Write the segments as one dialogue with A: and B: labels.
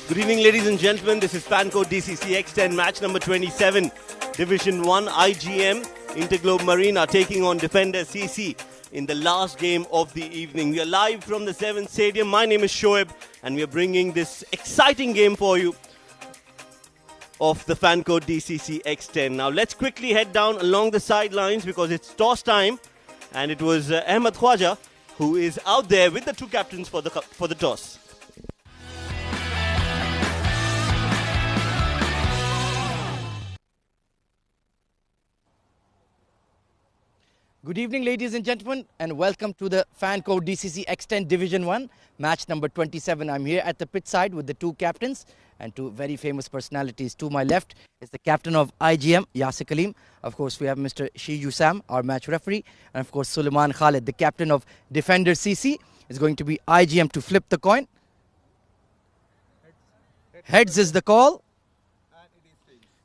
A: Good evening, ladies and gentlemen. This is Fanco DCC X10 match number 27. Division 1 IGM Interglobe Marina taking on Defender CC in the last game of the evening. We are live from the 7th Stadium. My name is Shoaib and we are bringing this exciting game for you of the Fanco DCC X10. Now let's quickly head down along the sidelines because it's toss time, and it was Ahmed Khwaja who is out there with the two captains for the toss.
B: Good evening, ladies and gentlemen, and welcome to the Fanco DCC X10 Division 1, match number 27. I'm here at the pitch side with the two captains and two very famous personalities. To my left is the captain of IGM, Yasir Kaleem. Of course, we have Mr. Shiju Sam, our match referee. And of course, Suleiman Khalid, the captain of Defender CC. It's going to be IGM to flip the coin. Heads is the call.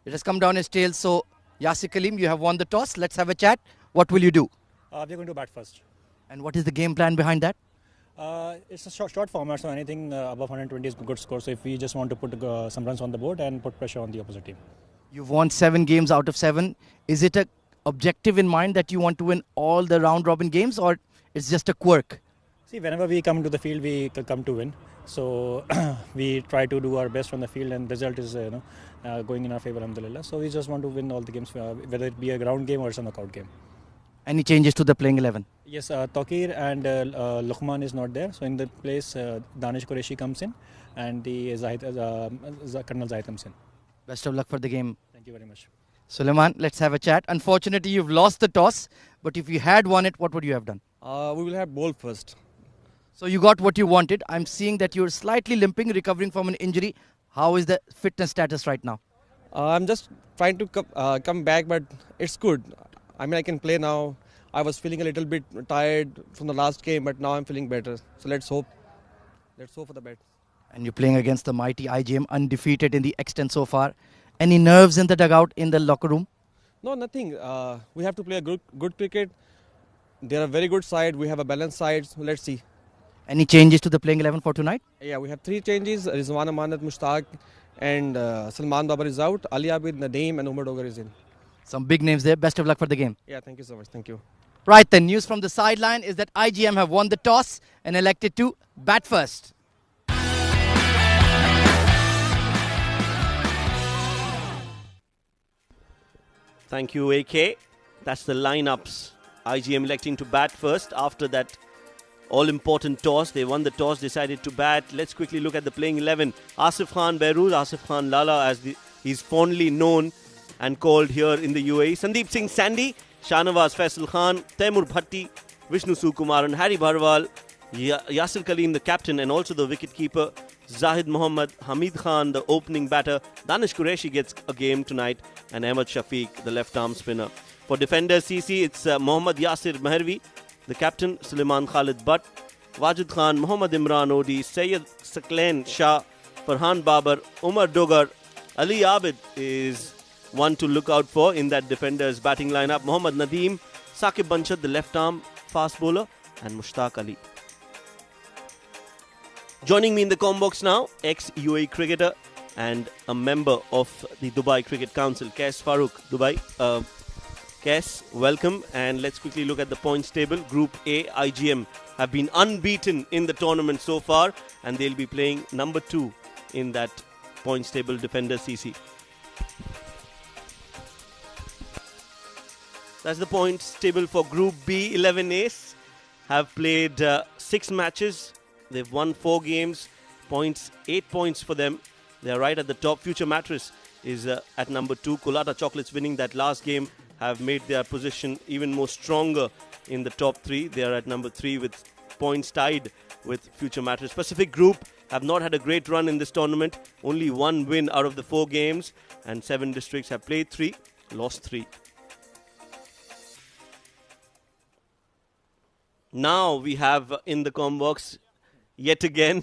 B: It has come down as tails. So, Yasir Kaleem, you have won the toss. Let's have a chat. What will you do?
C: We're going to bat first.
B: And what is the game plan behind that?
C: It's a short format, so anything above 120 is a good score. So if we just want to put some runs on the board and put pressure on the opposite team.
B: You've won 7 games out of 7. Is it an objective in mind that you want to win all the round-robin games, or it's just a quirk?
C: See, whenever we come to the field, we come to win. So we try to do our best from the field, and the result is going in our favor, alhamdulillah. So we just want to win all the games, whether it be a ground game or it's a knockout game.
B: Any changes to the playing 11?
C: Yes, Taqir and Luqman is not there. So in the place, Danish Qureshi comes in and the Colonel Zahid comes in.
B: Best of luck for the game.
C: Thank you very much.
B: Suleiman, let's have a chat. Unfortunately, you've lost the toss, but if you had won it, what would you have done?
D: We will have ball first.
B: So you got what you wanted. I'm seeing that you're slightly limping, recovering from an injury. How is the fitness status right now?
D: I'm just trying to come back, but it's good. I mean, I can play now. I was feeling a little bit tired from the last game, but now I'm feeling better. So let's hope. Let's hope for the best.
B: And you're playing against the mighty IGM, undefeated in the X10 so far. Any nerves in the dugout, in the locker room?
D: No, nothing. We have to play a good cricket. They're a very good side. We have a balanced side. So let's see.
B: Any changes to the playing 11 for tonight?
D: Yeah, we have 3 changes. Rizwan Amanat, Mushtaq, and Salman Babar is out. Ali Abid, Nadeem, and Umar Dogar is in.
B: Some big names there. Best of luck for the game.
D: Yeah, thank you so much. Thank you.
B: Right then, news from the sideline is that IGM have won the toss and elected to bat first.
A: Thank you, AK. That's the lineups. IGM electing to bat first after that all-important toss. They won the toss, decided to bat. Let's quickly look at the playing 11. Asif Khan Behrooz, Asif Khan Lala as he's fondly known and called here in the UAE. Sandeep Singh Sandy, Shahnawaz Faisal Khan, Taimur Bhatti, Vishnu Sukumaran, Harry Bharwal, Yasir Kaleem, the captain and also the wicketkeeper, Zahid Mohammad, Hamid Khan, the opening batter, Danish Qureshi gets a game tonight, and Ahmed Shafiq, the left-arm spinner. For Defender CC, it's Mohammad Yasir Mehervi, the captain, Suleiman Khalid Butt, Wajid Khan, Mohammad Imran Odi, Sayyid Saqlain Shah, Farhan Babar, Umar Dogar, Ali Abid is one to look out for in that Defender's batting lineup. Mohammad Nadeem, Saqib Banshad, the left-arm fast bowler, and Mushtaq Ali. Joining me in the comm box now, ex-UAE cricketer and a member of the Dubai Cricket Council, Qais Farooq. Dubai, Qais, welcome. And let's quickly look at the points table. Group A, IGM have been unbeaten in the tournament so far, and they'll be playing number 2 in that points table, Defender CC. That's the points table for Group B. 11 Ace have played 6 matches. They've won 4 games. Points, 8 points for them. They're right at the top. Future Mattress is at number 2. Kolata Chocolates winning that last game have made their position even more stronger in the top 3. They are at number 3 with points tied with Future Mattress. Pacific Group have not had a great run in this tournament. Only 1 win out of the 4 games. And 7 districts have played 3, lost 3. Now we have in the comm box yet again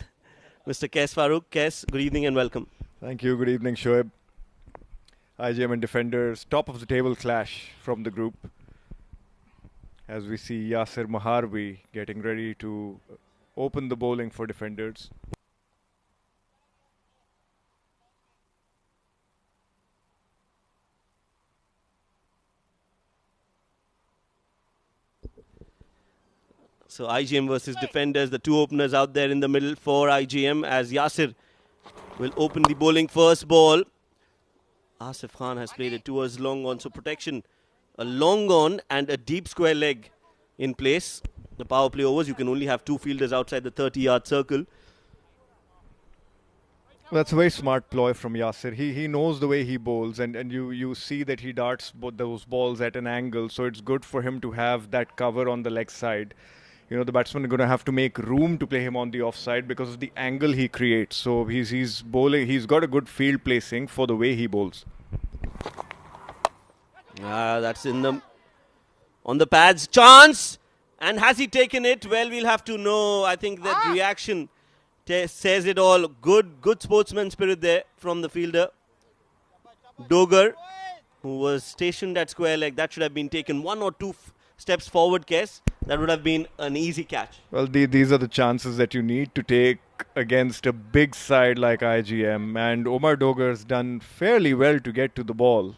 A: Mr. Qais Farooq. Qais, good evening and welcome.
E: Thank you. Good evening, Shoaib. IGM and Defenders, top of the table clash from the group. As we see Yasir Maharbi getting ready to open the bowling for Defenders.
A: So IGM versus defenders, the two openers out there in the middle for IGM, as Yasir will open the bowling first ball. Asif Khan has played it towards long on, so protection, a long on and a deep square leg in place. The power play overs, you can only have two fielders outside the 30-yard circle.
E: That's a very smart ploy from Yasir. He knows the way he bowls, and you see that he darts both those balls at an angle, so it's good for him to have that cover on the leg side. You know, the batsman is going to have to make room to play him on the offside because of the angle he creates. So he's bowling. He's got a good field placing for the way he bowls.
A: That's on the pads. Chance! And has he taken it? Well, we'll have to know. I think that reaction says it all. Good sportsman spirit there from the fielder. Dogar, who was stationed at square leg. That should have been taken one or two steps forward, Kes. That would have been an easy catch.
E: Well, these are the chances that you need to take against a big side like IGM. And Omar Dogar's done fairly well to get to the ball.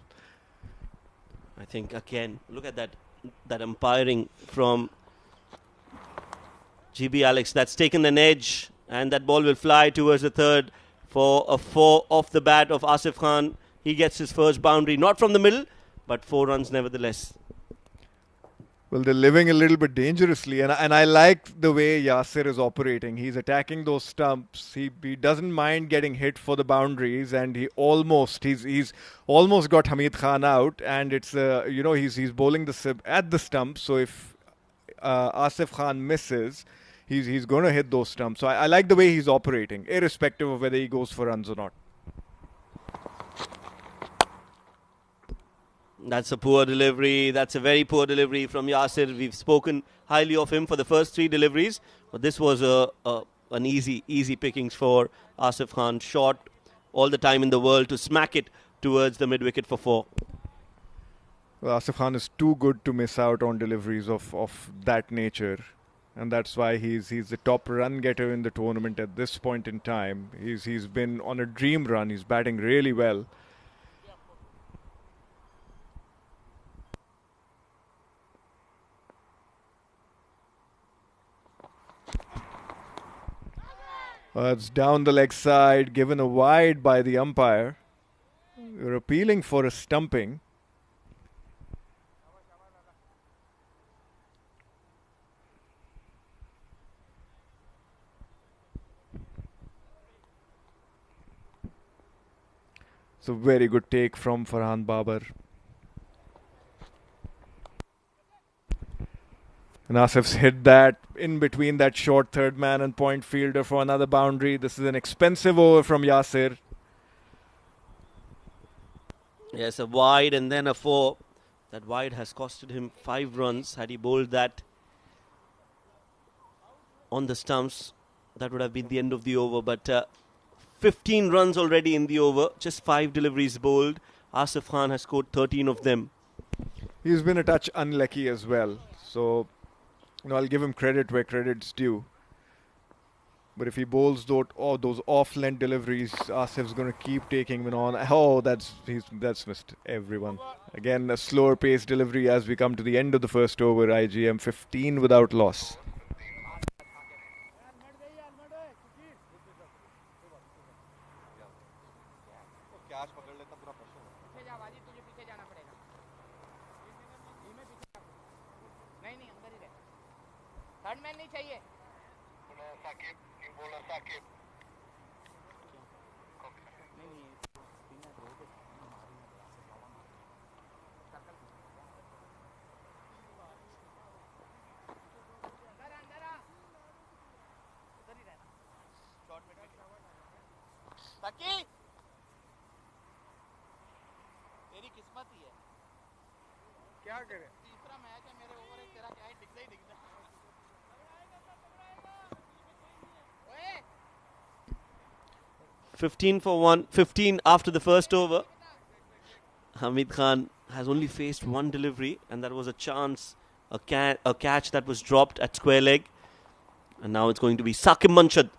A: I think, again, look at that umpiring from GB Alex. That's taken an edge, and that ball will fly towards the third for a 4 off the bat of Asif Khan. He gets his first boundary, not from the middle, but 4 runs nevertheless.
E: Well, they're living a little bit dangerously, and I like the way Yasir is operating. He's attacking those stumps. He doesn't mind getting hit for the boundaries, and he's almost got Hamid Khan out, and it's he's bowling the sib at the stump. So if Asif Khan misses, he's going to hit those stumps. So I like the way he's operating, irrespective of whether he goes for runs or not.
A: That's a poor delivery. That's a very poor delivery from Yasir. We've spoken highly of him for the first 3 deliveries, but this was an easy pickings for Asif Khan. Shot all the time in the world to smack it towards the mid-wicket for 4.
E: Well, Asif Khan is too good to miss out on deliveries of that nature, and that's why he's the top run getter in the tournament at this point in time. He's been on a dream run. He's batting really well. It's down the leg side, given a wide by the umpire. You're appealing for a stumping. It's a very good take from Farhan Babar. And Asif's hit that in between that short third man and point fielder for another boundary. This is an expensive over from Yasir.
A: Yes, a wide and then a 4. That wide has costed him 5 runs. Had he bowled that on the stumps, that would have been the end of the over. But 15 runs already in the over. Just 5 deliveries bowled. Asif Khan has scored 13 of them.
E: He's been a touch unlucky as well. So, I'll give him credit where credit's due. But if he bowls those off-length deliveries, Asif's going to keep taking him on. Oh, that's missed everyone. Again, a slower pace delivery as we come to the end of the first over. IGM 15 without loss.
B: तेरी किस्मत ही है क्या करे तीसरा match है मेरे over एक तेरा क्या है दिखता ही दिखता
A: 15 for 1, 15 after the first over. Hamid Khan has only faced 1 delivery, and that was a chance, a catch that was dropped at square leg. And now it's going to be Saqib Manshad,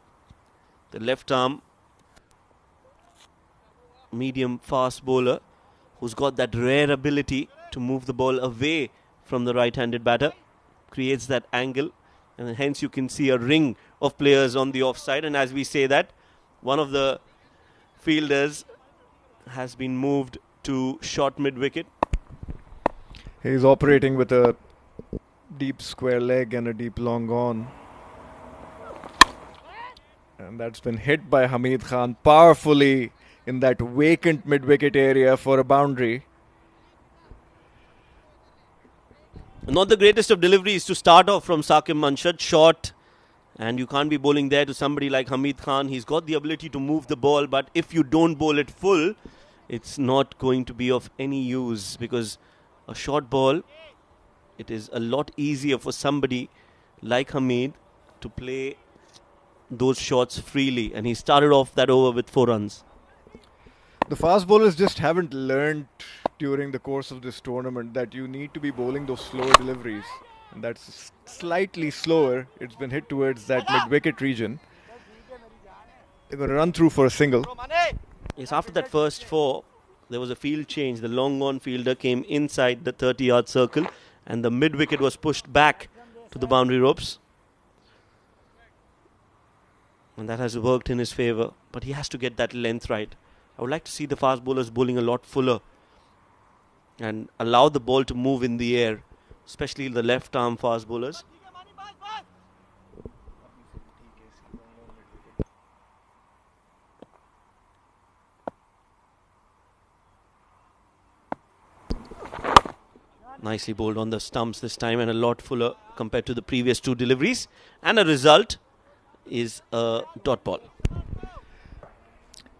A: the left arm medium fast bowler, who's got that rare ability to move the ball away from the right-handed batter, creates that angle And hence you can see a ring of players on the offside. And as we say that, one of the fielders has been moved to short mid-wicket.
E: He's operating with a deep square leg and a deep long on. And that's been hit by Hamid Khan powerfully in that vacant mid-wicket area for a boundary.
A: Not the greatest of deliveries to start off from Saqib Manshad. Short, and you can't be bowling there to somebody like Hamid Khan. He's got the ability to move the ball, but if you don't bowl it full, it's not going to be of any use, because a short ball, it is a lot easier for somebody like Hamid to play those shots freely, and he started off that over with 4 runs.
E: The fast bowlers just haven't learned during the course of this tournament that you need to be bowling those slower deliveries. And that's slightly slower. It's been hit towards that mid-wicket region. They're going to run through for a single.
A: Yes, after that first 4, there was a field change. The long-on fielder came inside the 30-yard circle, and the mid-wicket was pushed back to the boundary ropes. And that has worked in his favour, but he has to get that length right. I would like to see the fast bowlers bowling a lot fuller and allow the ball to move in the air, especially the left-arm fast bowlers. Nicely bowled on the stumps this time, and a lot fuller compared to the previous 2 deliveries. And a result is a dot ball.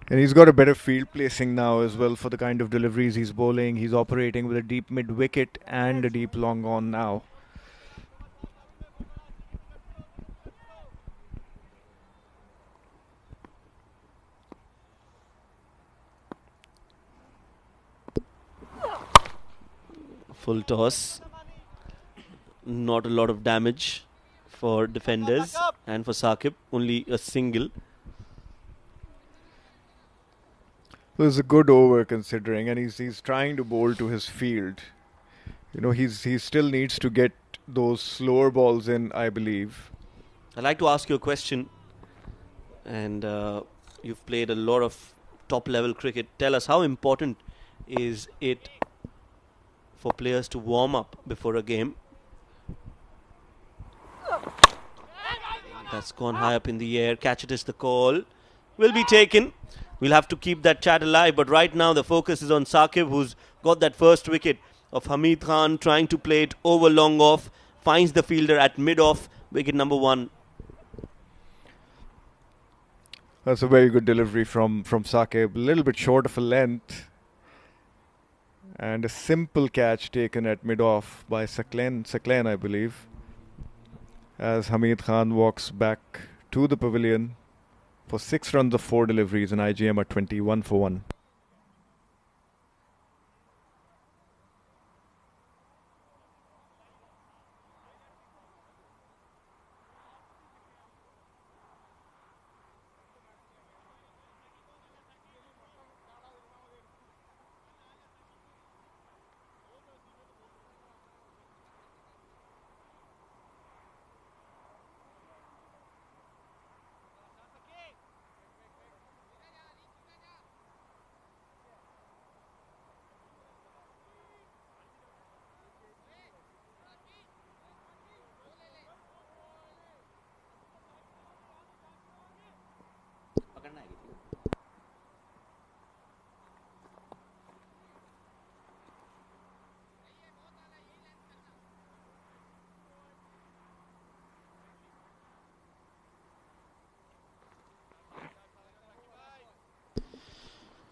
E: And he's got a better field placing now as well for the kind of deliveries he's bowling. He's operating with a deep mid-wicket and a deep long on now.
A: Full toss. Not a lot of damage for defenders, and for Saqib, only a single.
E: So it's a good over considering, and he's trying to bowl to his field. You know, he still needs to get those slower balls in, I believe.
A: I'd like to ask you a question, and you've played a lot of top-level cricket. Tell us, how important is it for players to warm up before a game? That's gone high up in the air. Catch it is the call. Will be taken. We'll have to keep that chat alive, but right now the focus is on Saqib, who's got that first wicket of Hamid Khan, trying to play it over long off, finds the fielder at mid-off, wicket number 1.
E: That's a very good delivery from Saqib. A little bit short of a length. And a simple catch taken at mid-off by Saklen, I believe. As Hamid Khan walks back to the pavilion for 6 runs of 4 deliveries, and IGM are 21 for 1.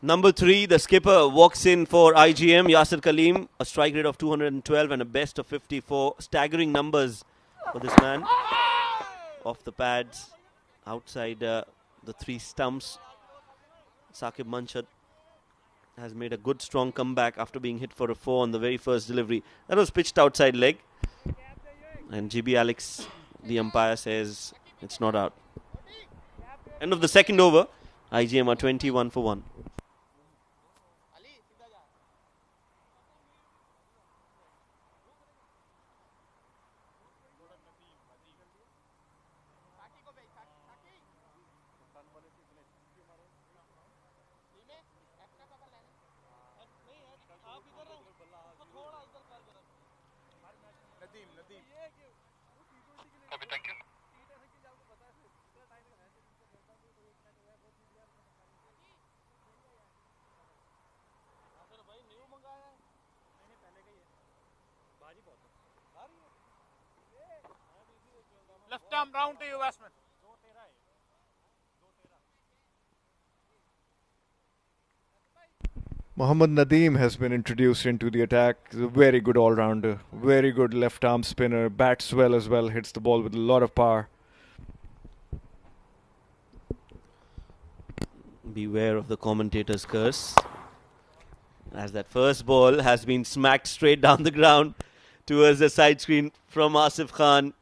A: Number 3, the skipper walks in for IGM, Yasir Kaleem, a strike rate of 212 and a best of 54. Staggering numbers for this man. Off the pads, outside the 3 stumps. Saqib Manshad has made a good strong comeback after being hit for a 4 on the very first delivery. That was pitched outside leg. And GB Alex, the umpire, says it's not out. End of the second over. IGM are 21 for 1.
F: Left arm round to you, batsman.
E: Mohammad Nadeem has been introduced into the attack. He's a very good all-rounder, very good left-arm spinner, bats well as well, hits the ball with a lot of power.
A: Beware of the commentator's curse, as that first ball has been smacked straight down the ground towards the side screen from Asif Khan.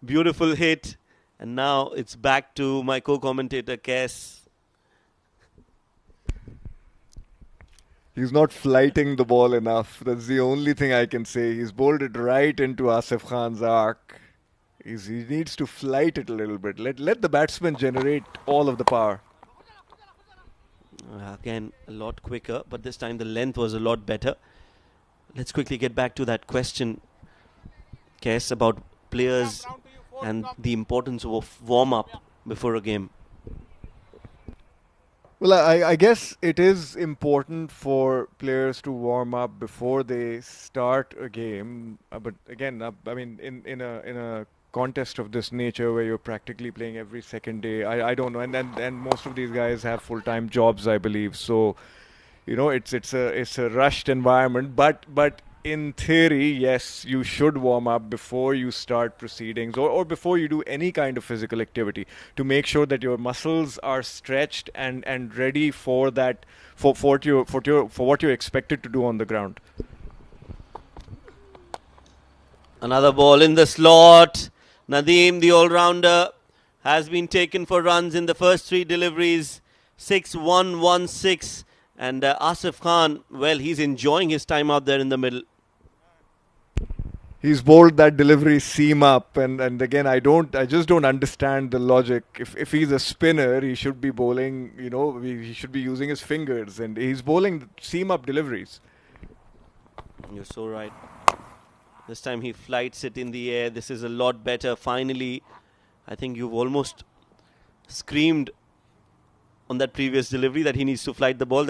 A: Beautiful hit, and now it's back to my co-commentator Kes.
E: He's not flighting the ball enough. That's the only thing I can say. He's bowled it right into Asif Khan's arc. He needs to flight it a little bit. Let the batsman generate all of the power.
A: Again, a lot quicker, but this time the length was a lot better. Let's quickly get back to that question, Kes, about players and the importance of warm-up before a game.
E: Well, I guess it is important for players to warm up before they start a game. But again, I mean, in a contest of this nature where you're practically playing every second day, I don't know. And most of these guys have full-time jobs, I believe. So, you know, it's a rushed environment. But in theory, yes, you should warm up before you start proceedings or before you do any kind of physical activity to make sure that your muscles are stretched and ready for that for what you're expected to do on the ground.
A: Another ball in the slot. Nadeem, the all-rounder, has been taken for runs in the first three deliveries. 6-1-1-6. And Asif Khan, well, he's enjoying his time out there in the middle.
E: He's bowled that delivery seam up, and again, I just don't understand the logic. If he's a spinner, he should be bowling, you know, he should be using his fingers, and he's bowling seam up deliveries.
A: You're so right. This time he flights it in the air. This is a lot better. Finally, I think you've almost screamed on that previous delivery that he needs to flight the ball,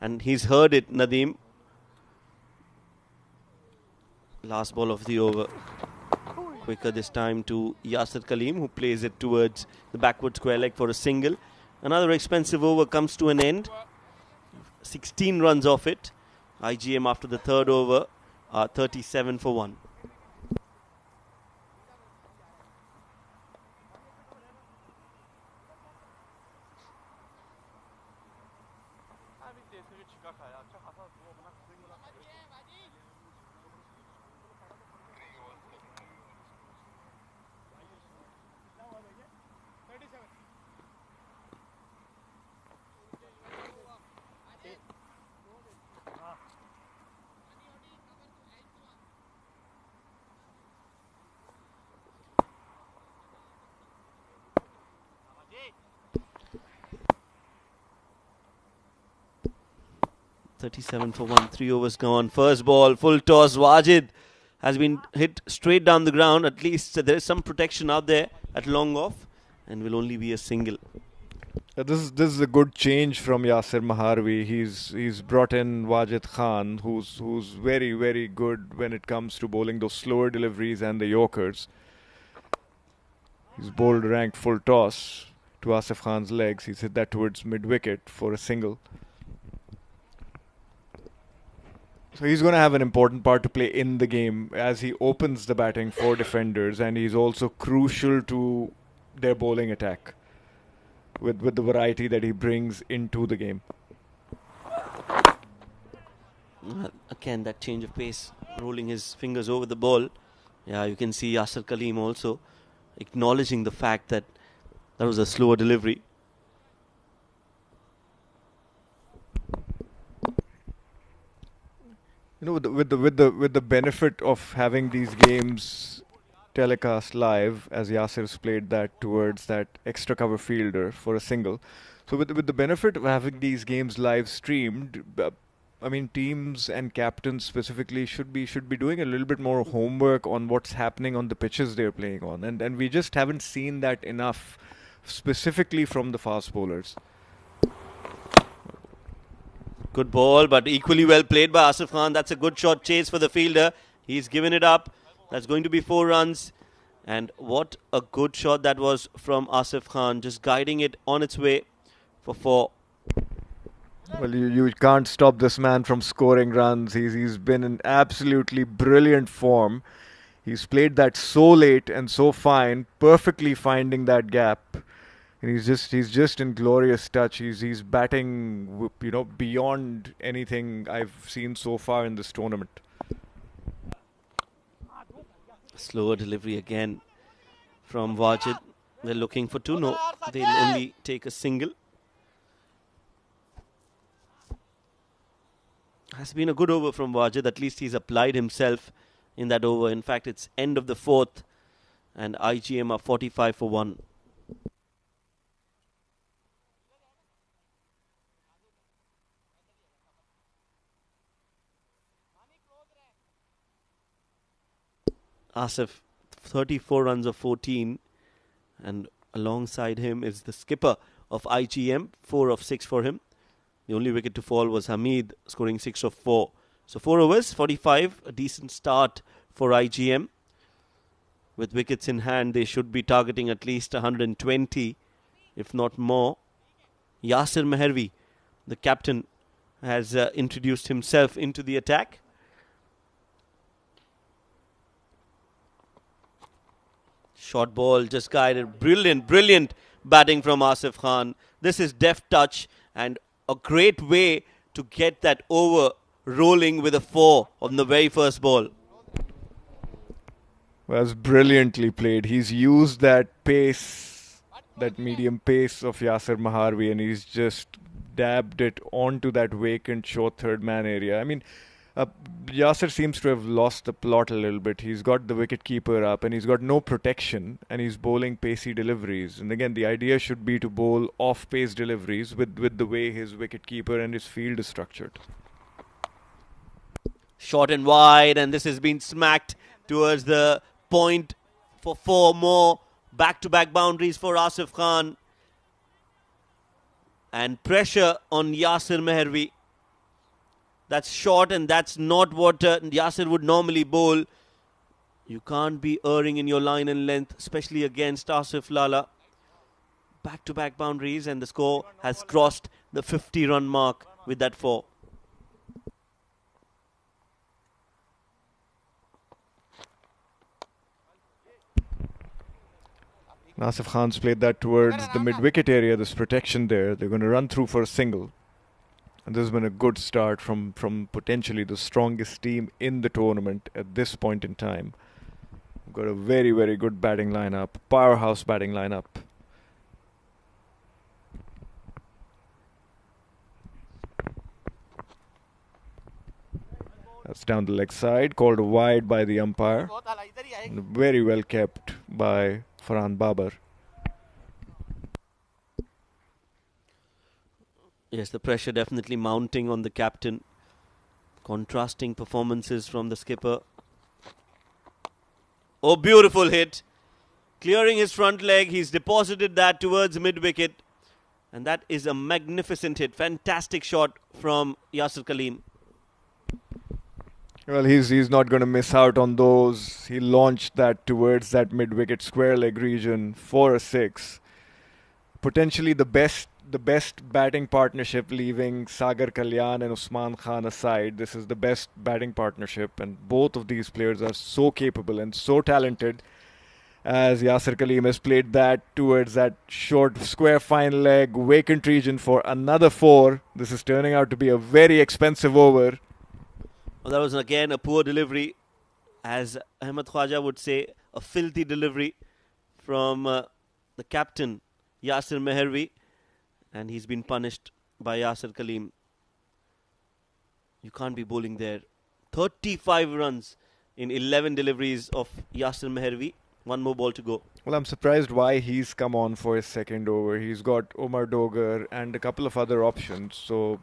A: and he's heard it, Nadeem. Last ball of the over. Quicker this time to Yasir Kaleem, who plays it towards the backward square leg for a single. Another expensive over comes to an end. 16 runs off it. IGM after the third over are 37 for 1. .37 for 1, 3 overs gone. First ball, full toss. Wajid has been hit straight down the ground. At least there is some protection out there at long off, and will only be a single.
E: This is a good change from Yasir Maharwi. He's brought in Wajid Khan, who's very, very good when it comes to bowling those slower deliveries and the Yorkers. He's bowled ranked full toss to Asif Khan's legs. He's hit that towards mid-wicket for a single. So he's going to have an important part to play in the game as he opens the batting for defenders, and he's also crucial to their bowling attack with the variety that he brings into the game.
A: Again, that change of pace, rolling his fingers over the ball. Yeah, you can see Yasir Kaleem also acknowledging the fact that that was a slower delivery.
E: You know, with the benefit of having these games telecast live, as Yasir's played that towards that extra cover fielder for a single. So with the benefit of having these games live streamed, I mean, teams and captains specifically should be doing a little bit more homework on what's happening on the pitches they're playing on, and we just haven't seen that enough, specifically from the fast bowlers.
A: Good ball, but equally well played by Asif Khan. That's a good shot chase for the fielder. He's given it up. That's going to be 4 runs. And what a good shot that was from Asif Khan, just guiding it on its way for 4.
E: Well, you can't stop this man from scoring runs. He's been in absolutely brilliant form. He's played that so late and so fine, perfectly finding that gap. And he's just in glorious touch. He's batting, beyond anything I've seen so far in this tournament.
A: Slower delivery again from Wajid. They're looking for 2. No, they'll only take a single. Has been a good over from Wajid. At least he's applied himself in that over. In fact, it's end of the 4th and IGM are 45 for 1. Asif, 34 runs of 14, and alongside him is the skipper of IGM, 4 of 6 for him. The only wicket to fall was Hamid, scoring 6 of 4. So 4 overs, 45, a decent start for IGM. With wickets in hand, they should be targeting at least 120, if not more. Yasir Mehervi, the captain, has introduced himself into the attack. Short ball, just guided. Brilliant batting from Asif Khan. This is deft touch and a great way to get that over rolling with a 4 on the very first ball.
E: Was brilliantly played. He's used that pace, that medium pace of Yasir Mehervi, and he's just dabbed it onto that vacant short third man area. I mean, Yasir seems to have lost the plot a little bit. He's got the wicket keeper up and he's got no protection and he's bowling pacey deliveries. And again, the idea should be to bowl off-pace deliveries with the way his wicket keeper and his field is structured.
A: Short and wide, and this has been smacked towards the point for 4 more. Back-to-back boundaries for Asif Khan. And pressure on Yasir Mehervi. That's short and that's not what Yasir would normally bowl. You can't be erring in your line and length, especially against Asif Lala. Back-to-back boundaries and the score has crossed the 50-run mark with that 4.
E: Asif Khan's played that towards the mid-wicket area, this protection there. They're going to run through for a single. And this has been a good start from potentially the strongest team in the tournament at this point in time. We've got a very, very good batting lineup, powerhouse batting lineup. That's down the leg side, called wide by the umpire. And very well kept by Farhan Babar.
A: Yes, the pressure definitely mounting on the captain. Contrasting performances from the skipper. Oh, beautiful hit. Clearing his front leg, he's deposited that towards mid-wicket. And that is a magnificent hit. Fantastic shot from Yasir Kaleem.
E: Well, he's not going to miss out on those. He launched that towards that mid-wicket square leg region for a 6. Potentially the best batting partnership, leaving Sagar Kalyan and Usman Khan aside. This is the best batting partnership, and both of these players are so capable and so talented. As Yasir Kaleem has played that towards that short square fine leg vacant region for another 4. This is turning out to be a very expensive over.
A: Well, that was again a poor delivery, as Ahmed Khwaja would say, a filthy delivery from the captain Yasir Mehervi. And he's been punished by Yasir Kaleem. You can't be bowling there. 35 runs in 11 deliveries of Yasir Mehervi. One more ball to go.
E: Well, I'm surprised why he's come on for his second over. He's got Omar Dogar and a couple of other options. So,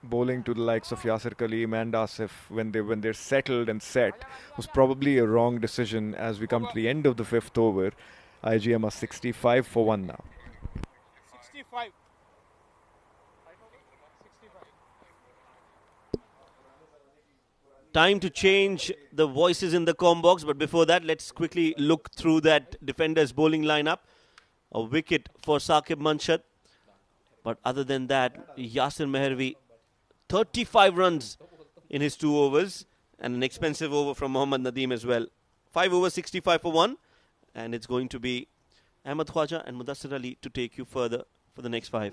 E: bowling to the likes of Yasir Kaleem and Asif when they're settled and set was probably a wrong decision as we come to the end of the fifth over. IGM are 65 for 1 now.
F: 65. 65.
A: Time to change the voices in the comm box, but before that, let's quickly look through that defender's bowling lineup. A wicket for Saqib Manshat. But other than that, Yasir Mehervi, 35 runs in his 2 overs, and an expensive over from Mohammad Nadeem as well. 5 overs, 65 for 1, and it's going to be Ahmed Khwaja and Mudassir Ali to take you further for the next 5.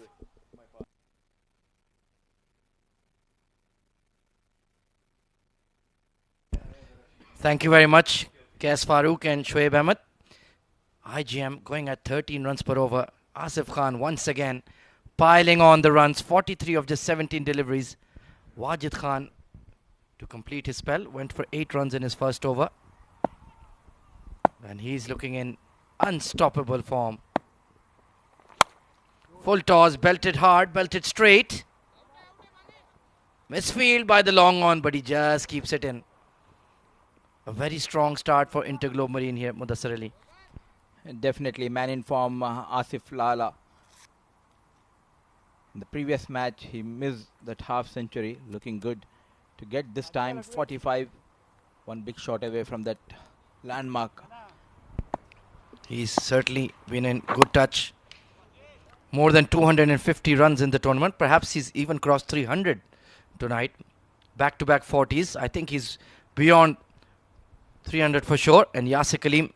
B: Thank you very much, Qais Farooq and Shoaib Ahmed. IGM going at 13 runs per over. Asif Khan once again piling on the runs, 43 of just 17 deliveries. Wajid Khan, to complete his spell, went for 8 runs in his first over. And he's looking in unstoppable form. Full toss, belted hard, belted straight. Misfield by the long on, but he just keeps it in. A very strong start for Interglobe Marine here, Mudassir Ali.
G: Definitely man in form, Asif Lala. In the previous match, he missed that half century, looking good to get this time 45, one big shot away from that landmark.
B: He's certainly been in good touch. More than 250 runs in the tournament. Perhaps he's even crossed 300 tonight. Back-to-back 40s. I think he's beyond 300 for sure. And Yasir Kaleem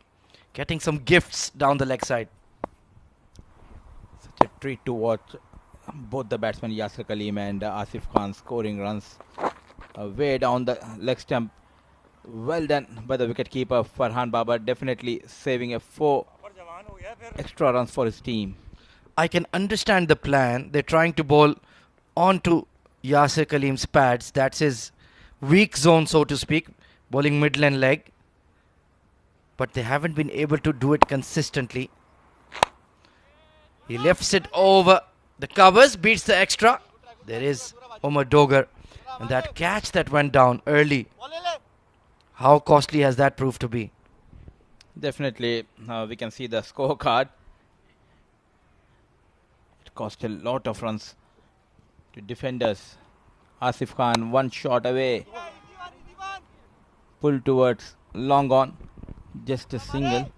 B: getting some gifts down the leg side.
G: Such a treat to watch both the batsmen Yasir Kaleem and Asif Khan scoring runs way down the leg stump. Well done by the wicketkeeper Farhan Babar, definitely saving a 4 extra runs for his team.
B: I can understand the plan. They're trying to bowl onto Yasir Kaleem's pads. That's his weak zone, so to speak, bowling middle and leg. But they haven't been able to do it consistently. He lifts it over the covers, beats the extra. There is Omar Dogar. And that catch that went down early, how costly has that proved to be?
G: Definitely, we can see the scorecard. It cost a lot of runs to defenders. Asif Khan 1 shot away. Pull towards long on. Just a single.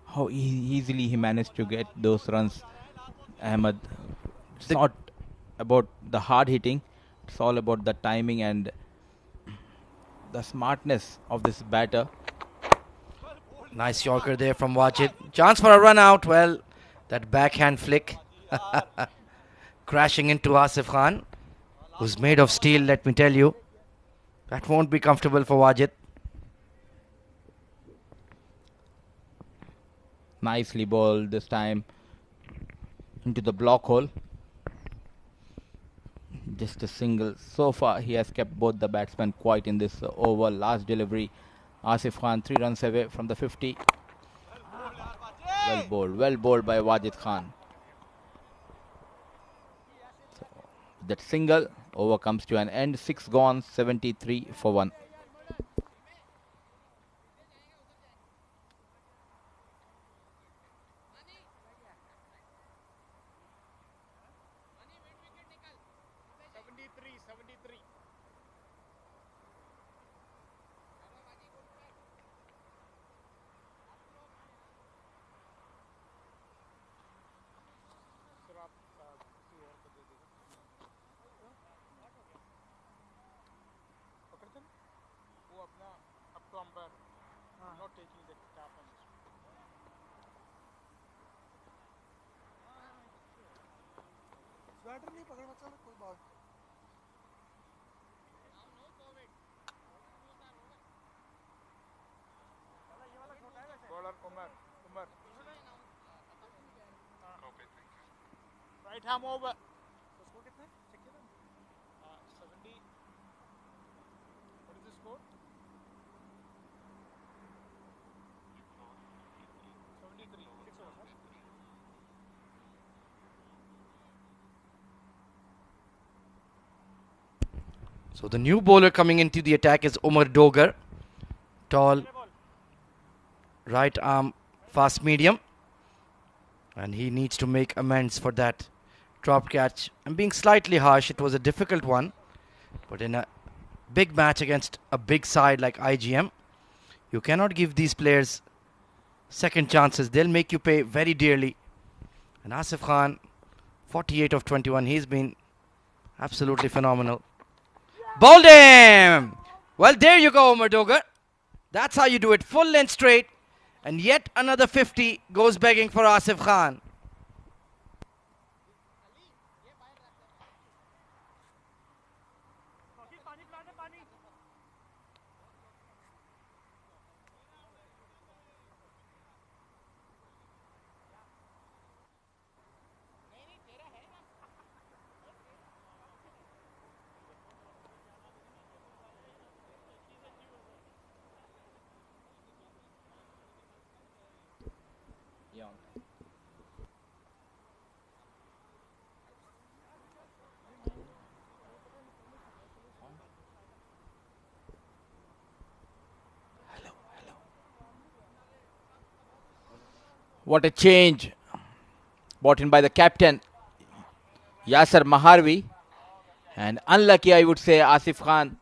G: How easily he managed to get those runs, Ahmed. It's not about the hard hitting. It's all about the timing and the smartness of this batter.
B: Nice Yorker there from Wajid. Chance for a run out. Well, that backhand flick crashing into Asif Khan, who's made of steel, let me tell you. That won't be comfortable for Wajid.
G: Nicely bowled this time into the block hole. Just a single. So far, he has kept both the batsmen quiet in this over. Last delivery, Asif Khan 3 runs away from the 50. Well bowled by Wajid Khan. So, that single over comes to an end. 6 gone, 73 for 1.
F: Not taking the tap on this. Bowler Umar. Right arm over. 70. What is the score?
B: So the new bowler coming into the attack is Umar Dogar. Tall, right arm, fast medium. And he needs to make amends for that drop catch. I'm being slightly harsh. It was a difficult one. But in a big match against a big side like IGM, you cannot give these players second chances. They'll make you pay very dearly. And Asif Khan, 48 of 21. He's been absolutely phenomenal. Bowled him! Well, there you go, Umar Dogar. That's how you do it. Full length straight. And yet another 50 goes begging for Asif Khan.
G: What a change brought in by the captain, Yasser Maharvi. And unlucky, I would say, Asif Khan.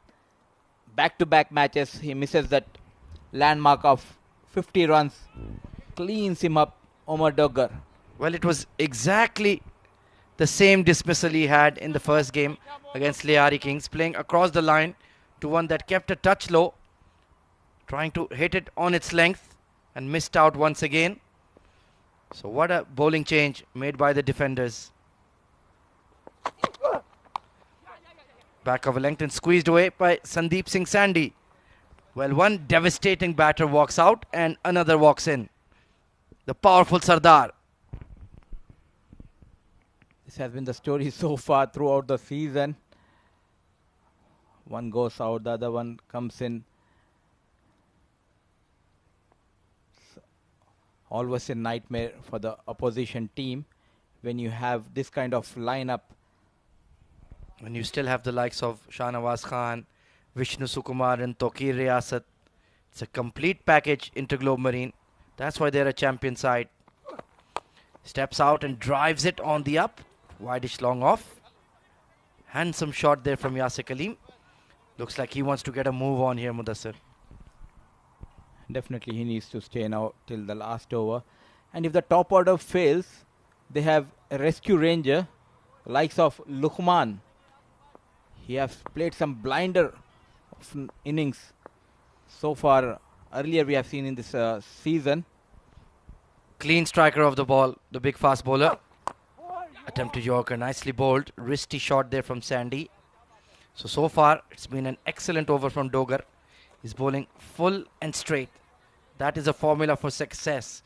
G: Back-to-back matches, he misses that landmark of 50 runs. Cleans him up, Umar Dogar.
B: Well, it was exactly the same dismissal he had in the first game against Liari Kings, playing across the line to one that kept a touch low, trying to hit it on its length and missed out once again. So what a bowling change made by the defenders. Back of a length and squeezed away by Sandeep Singh Sandhi. Well, one devastating batter walks out and another walks in. The powerful Sardar.
G: This has been the story so far throughout the season. One goes out, the other one comes in. Always a nightmare for the opposition team when you have this kind of lineup.
B: When you still have the likes of Shahnawaz Khan, Vishnu Sukumar and Tokir Riyasat. It's a complete package, Interglobe Marine. That's why they're a champion side. Steps out and drives it on the up. Wideish long off. Handsome shot there from Yasir Kaleem. Looks like he wants to get a move on here, Mudassir.
G: Definitely he needs to stay now till the last over. And if the top order fails, they have a rescue ranger, likes of Luqman. He has played some blinder innings so far. Earlier we have seen in this season.
B: Clean striker of the ball, the big fast bowler. Attempted Yorker, nicely bowled. Wristy shot there from Sandy. So far it's been an excellent over from Dogar. He's bowling full and straight. That is a formula for success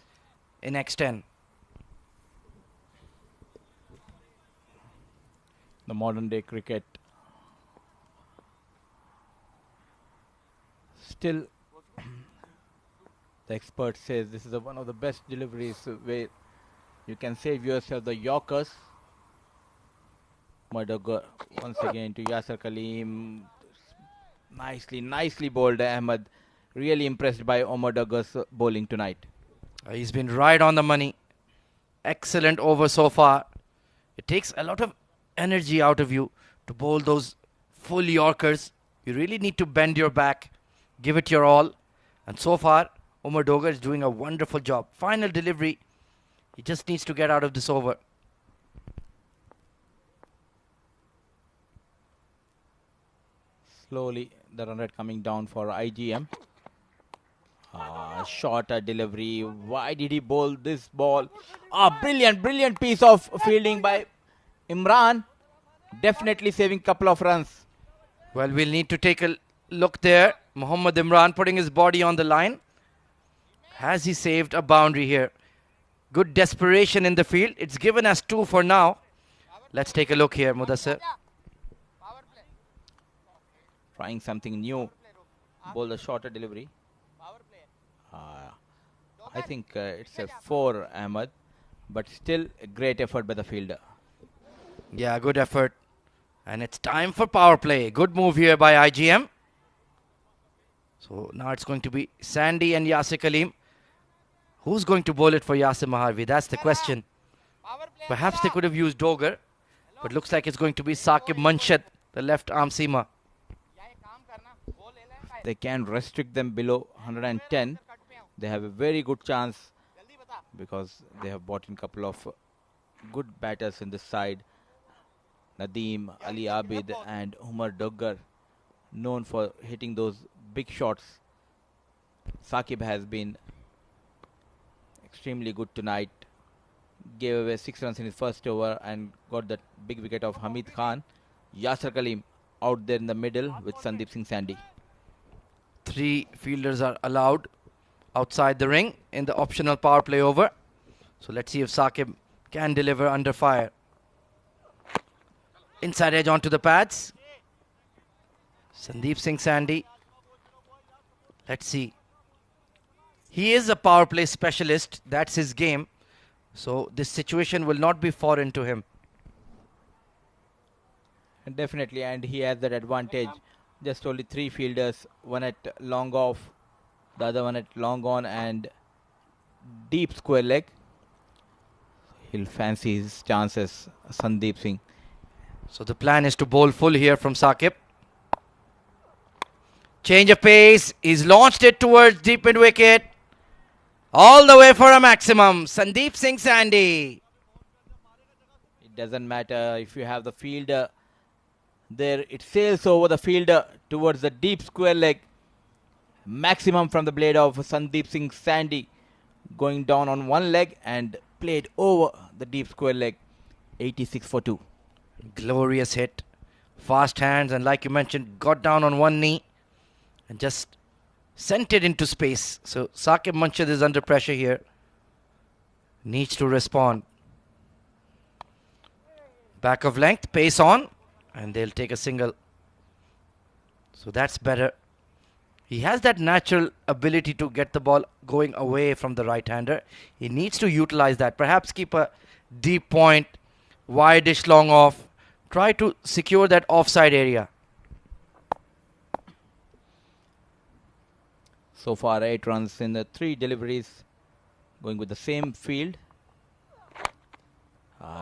B: in X10.
G: The modern day cricket. Still, the expert says this is one of the best deliveries where you can save yourself the Yorkers. Dogar once again to Yasir Kaleem. Nicely bowled Ahmed. Really impressed by Umar Dogar's bowling tonight.
B: He's been right on the money. Excellent over so far. It takes a lot of energy out of you to bowl those full Yorkers. You really need to bend your back, give it your all. And so far, Umar Dogar is doing a wonderful job. Final delivery. He just needs to get out of this over.
G: Slowly, the run rate coming down for IGM. Shorter delivery. Why did he bowl this ball? Brilliant piece of fielding by Imran. Definitely saving couple of runs.
B: Well, we'll need to take a look there. Mohammad Imran putting his body on the line. Has he saved a boundary here? Good desperation in the field. It's given us 2 for now. Let's take a look here, Mudassir.
G: Trying something new. Bowl the shorter delivery. I think it's a 4, Ahmed. But still a great effort by the fielder.
B: Yeah, good effort. And it's time for power play. Good move here by IGM. So now it's going to be Sandy and Yasir Kaleem. Who's going to bowl it for Yasir Maharvi? That's the question. Perhaps they could have used Dogar, but looks like it's going to be Saqib Munshid, the left arm seamer.
G: They can restrict them below 110. They have a very good chance because they have brought in a couple of good batters in this side. Nadeem, Ali Abid and Umar Doggar, known for hitting those big shots. Saqib has been extremely good tonight. Gave away 6 runs in his first over and got that big wicket of Hamid Khan. Yasir Kaleem out there in the middle with Sandeep Singh Sandy.
B: 3 fielders are allowed outside the ring in the optional power play over. So let's see if Saqib can deliver under fire. Inside edge onto the pads. Sandeep Singh Sandy. Let's see. He is a power play specialist. That's his game. So this situation will not be foreign to him.
G: And definitely, and he has that advantage. Just only 3 fielders, one at long off, the other one at long on and deep square leg. He'll fancy his chances, Sandeep Singh.
B: So the plan is to bowl full here from Saqib. Change of pace. He's launched it towards deep mid wicket. All the way for a maximum. Sandeep Singh Sandy.
G: It doesn't matter if you have the fielder there. It sails over the fielder towards the deep square leg. Maximum from the blade of Sandeep Singh Sandy. Going down on one leg and played over the deep square leg. 86 for 2.
B: Glorious hit. Fast hands, and like you mentioned, got down on one knee and just sent it into space. So Saqib Munshid is under pressure here. Needs to respond. Back of length, pace on, and they'll take a single. So that's better. He has that natural ability to get the ball going away from the right-hander. He needs to utilize that. Perhaps keep a deep point, wide-ish long off. Try to secure that offside area.
G: So far 8 runs in the 3 deliveries. Going with the same field.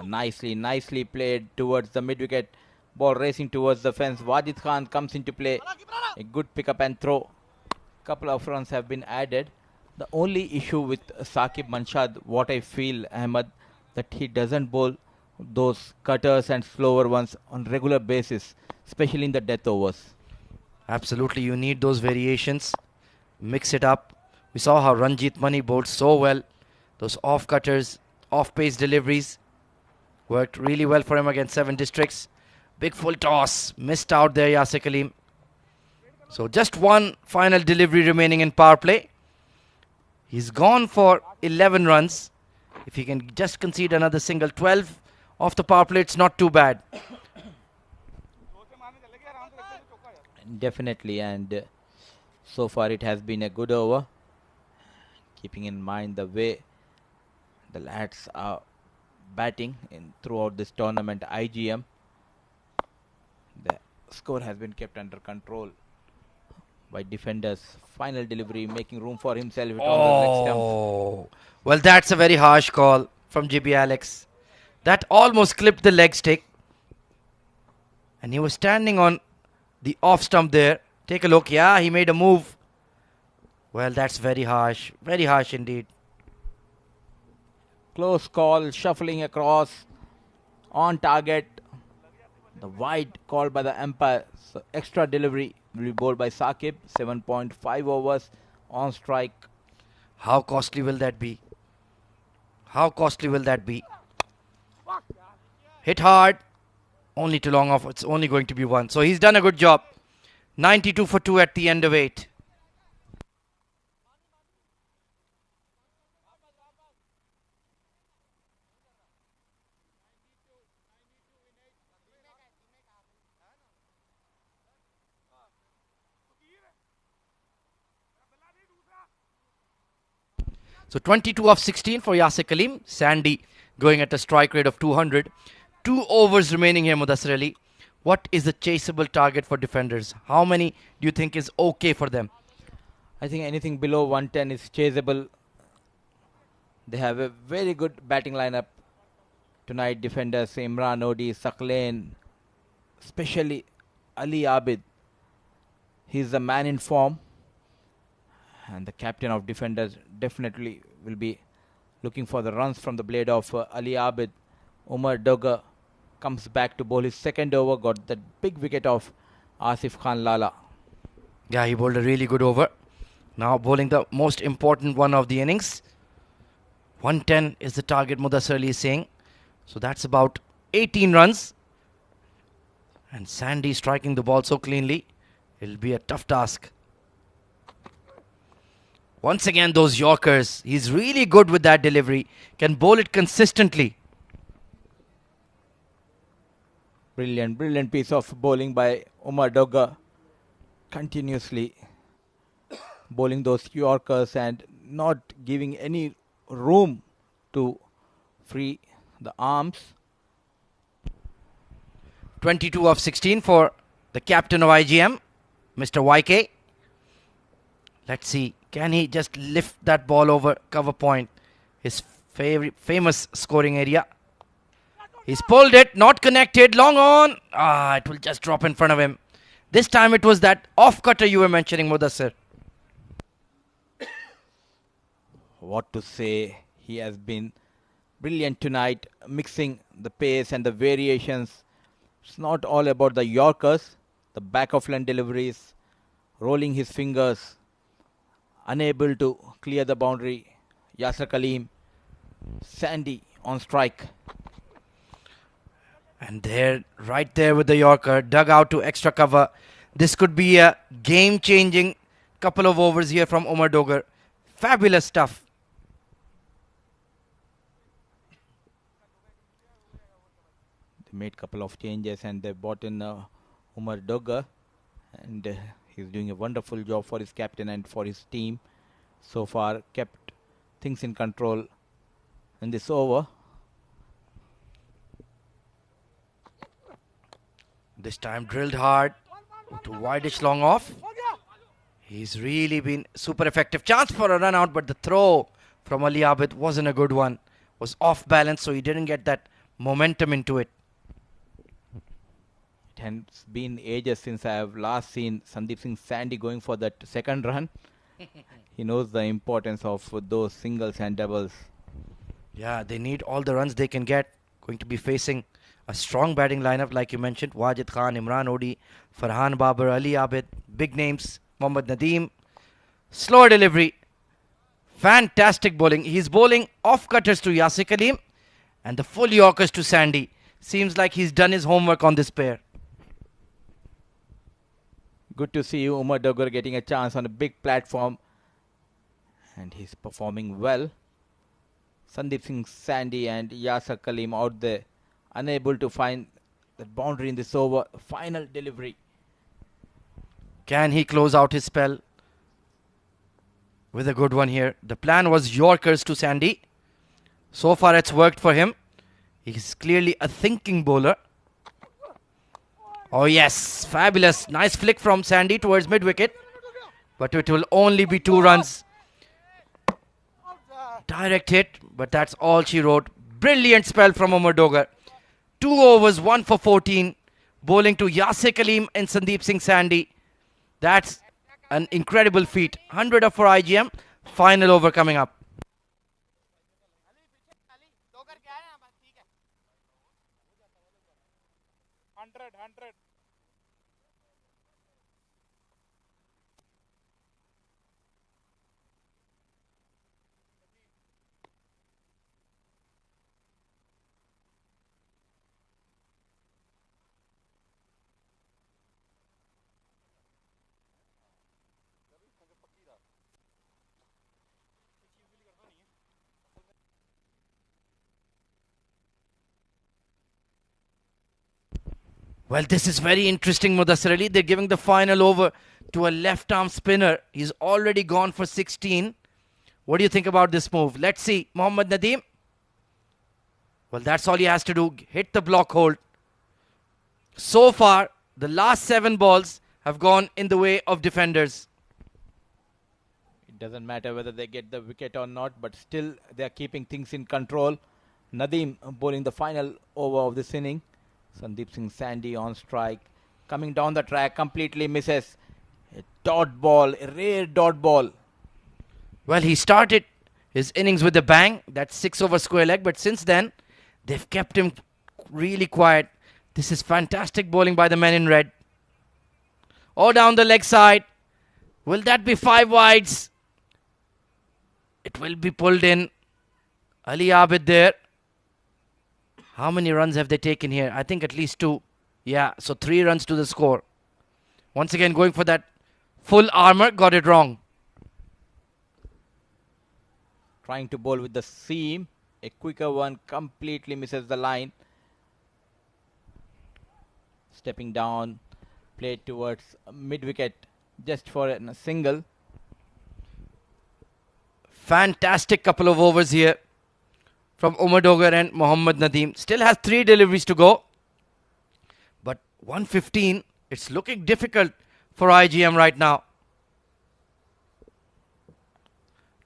G: Nicely played towards the mid-wicket. Ball racing towards the fence. Wajid Khan comes into play. A good pick-up and throw. Couple of runs have been added. The only issue with Saqib Munshid, what I feel, Ahmed, that he doesn't bowl those cutters and slower ones on regular basis, especially in the death overs.
B: Absolutely, you need those variations. Mix it up. We saw how Ranjit Mani bowled so well. Those off-cutters, off-pace deliveries worked really well for him against 7 districts. Big full toss. Missed out there, Yasir Kaleem. So just one final delivery remaining in power play. He's gone for 11 runs. If he can just concede another single, 12 off the power play, it's not too bad.
G: Definitely, and so far it has been a good over. Keeping in mind the way the lads are batting throughout this tournament, IGM, the score has been kept under control by defenders. Final delivery, making room for himself on the leg stump.
B: Well, that's a very harsh call from GB Alex. That almost clipped the leg stick. And he was standing on the off stump there. Take a look. Yeah, he made a move. Well, that's very harsh. Very harsh indeed.
G: Close call, shuffling across, on target. The wide call by the umpire. So extra delivery will be bowled by Saqib. 7.5 overs on strike.
B: How costly will that be? How costly will that be? Hit hard. Only too long off. It's only going to be 1. So he's done a good job. 92 for 2 at the end of 8. So 22 of 16 for Yasir Kaleem. Sandy going at a strike rate of 200. 2 overs remaining here, Mudassir Ali. what is the chaseable target for defenders? How many do you think is okay for them?
G: I think anything below 110 is chaseable. They have a very good batting lineup tonight. Defenders Imran Odi, Saklain, especially Ali Abid. He's the man in form. And the captain of defenders definitely will be looking for the runs from the blade of Ali Abid. Umar Dogger comes back to bowl his second over. Got that big wicket of Asif Khan Lala.
B: Yeah, he bowled a really good over. Now bowling the most important one of the innings. 110 is the target, Mudassir Ali is saying. So that's about 18 runs. And Sandy striking the ball so cleanly. It'll be a tough task. Once again, those Yorkers. He's really good with that delivery. Can bowl it consistently.
G: Brilliant piece of bowling by Umar Dogger. Continuously bowling those Yorkers and not giving any room to free the arms.
B: 22 of 16 for the captain of IGM, Mr. YK. Let's see, can he just lift that ball over cover point, his famous scoring area. He's pulled it, not connected, long on. It will just drop in front of him. This time it was that off cutter you were mentioning, Mudassir.
G: What to say, he has been brilliant tonight, mixing the pace and the variations. It's not all about the Yorkers, the back of line deliveries, rolling his fingers, unable to clear the boundary. Yasir Kaleem, Sandy on strike.
B: And there, right there with the Yorker, dug out to extra cover. This could be a game-changing couple of overs here from Umar Dogger. Fabulous stuff.
G: They made a couple of changes and they brought in Umar Dogger. And he's doing a wonderful job for his captain and for his team. So far, kept things in control in this over.
B: This time drilled hard to wideish long off. He's really been super effective. Chance for a run out, but the throw from Ali Abid wasn't a good one. Was off balance, so he didn't get that momentum into it.
G: It has been ages since I have last seen Sandeep Singh Sandy going for that second run. He knows the importance of those singles and doubles.
B: Yeah, they need all the runs they can get. Going to be facing a strong batting lineup, like you mentioned. Wajid Khan, Imran Odi, Farhan Babar, Ali Abid. Big names. Mohammad Nadeem. Slower delivery. Fantastic bowling. He's bowling off cutters to Yasir Kaleem and the full Yorkers to Sandy. Seems like he's done his homework on this pair.
G: Good to see you, Umar Dogger, getting a chance on a big platform. And he's performing well. Sandeep Singh Sandy and Yasir Kaleem out there, unable to find that boundary in this over. Final delivery.
B: Can he close out his spell with a good one here? The plan was Yorkers to Sandy. So far it's worked for him. He's clearly a thinking bowler. Oh yes, fabulous. Nice flick from Sandy towards mid-wicket. But it will only be 2 runs. Direct hit, but that's all she wrote. Brilliant spell from Umar Dogger. 2 overs, 1 for 14. Bowling to Yasir Kaleem and Sandeep Singh Sandy. That's an incredible feat. 100 up for IGM. Final over coming up.
F: Hundred.
B: Well, this is very interesting, Mudassir Ali. They're giving the final over to a left-arm spinner. He's already gone for 16. What do you think about this move? Let's see. Mohammad Nadeem. Well, that's all he has to do. Hit the block hold. So far, the last 7 balls have gone in the way of defenders.
G: It doesn't matter whether they get the wicket or not, but still they are keeping things in control. Nadeem bowling the final over of this inning. Sandeep Singh Sandy on strike. Coming down the track, completely misses. A dot ball, a rare dot ball.
B: Well, he started his innings with a bang. That's 6 over square leg. But since then, they've kept him really quiet. This is fantastic bowling by the men in red. Oh, down the leg side. Will that be 5 wides? It will be pulled in. Ali Abid there. How many runs have they taken here? I think at least 2. Yeah, so 3 runs to the score. Once again going for that full armour. Got it wrong.
G: Trying to bowl with the seam. A quicker one completely misses the line. Stepping down. Played towards mid-wicket just for a single.
B: Fantastic couple of overs here from Umar Dogar and Mohammad Nadeem. Still has 3 deliveries to go. But 115, it's looking difficult for IGM right now.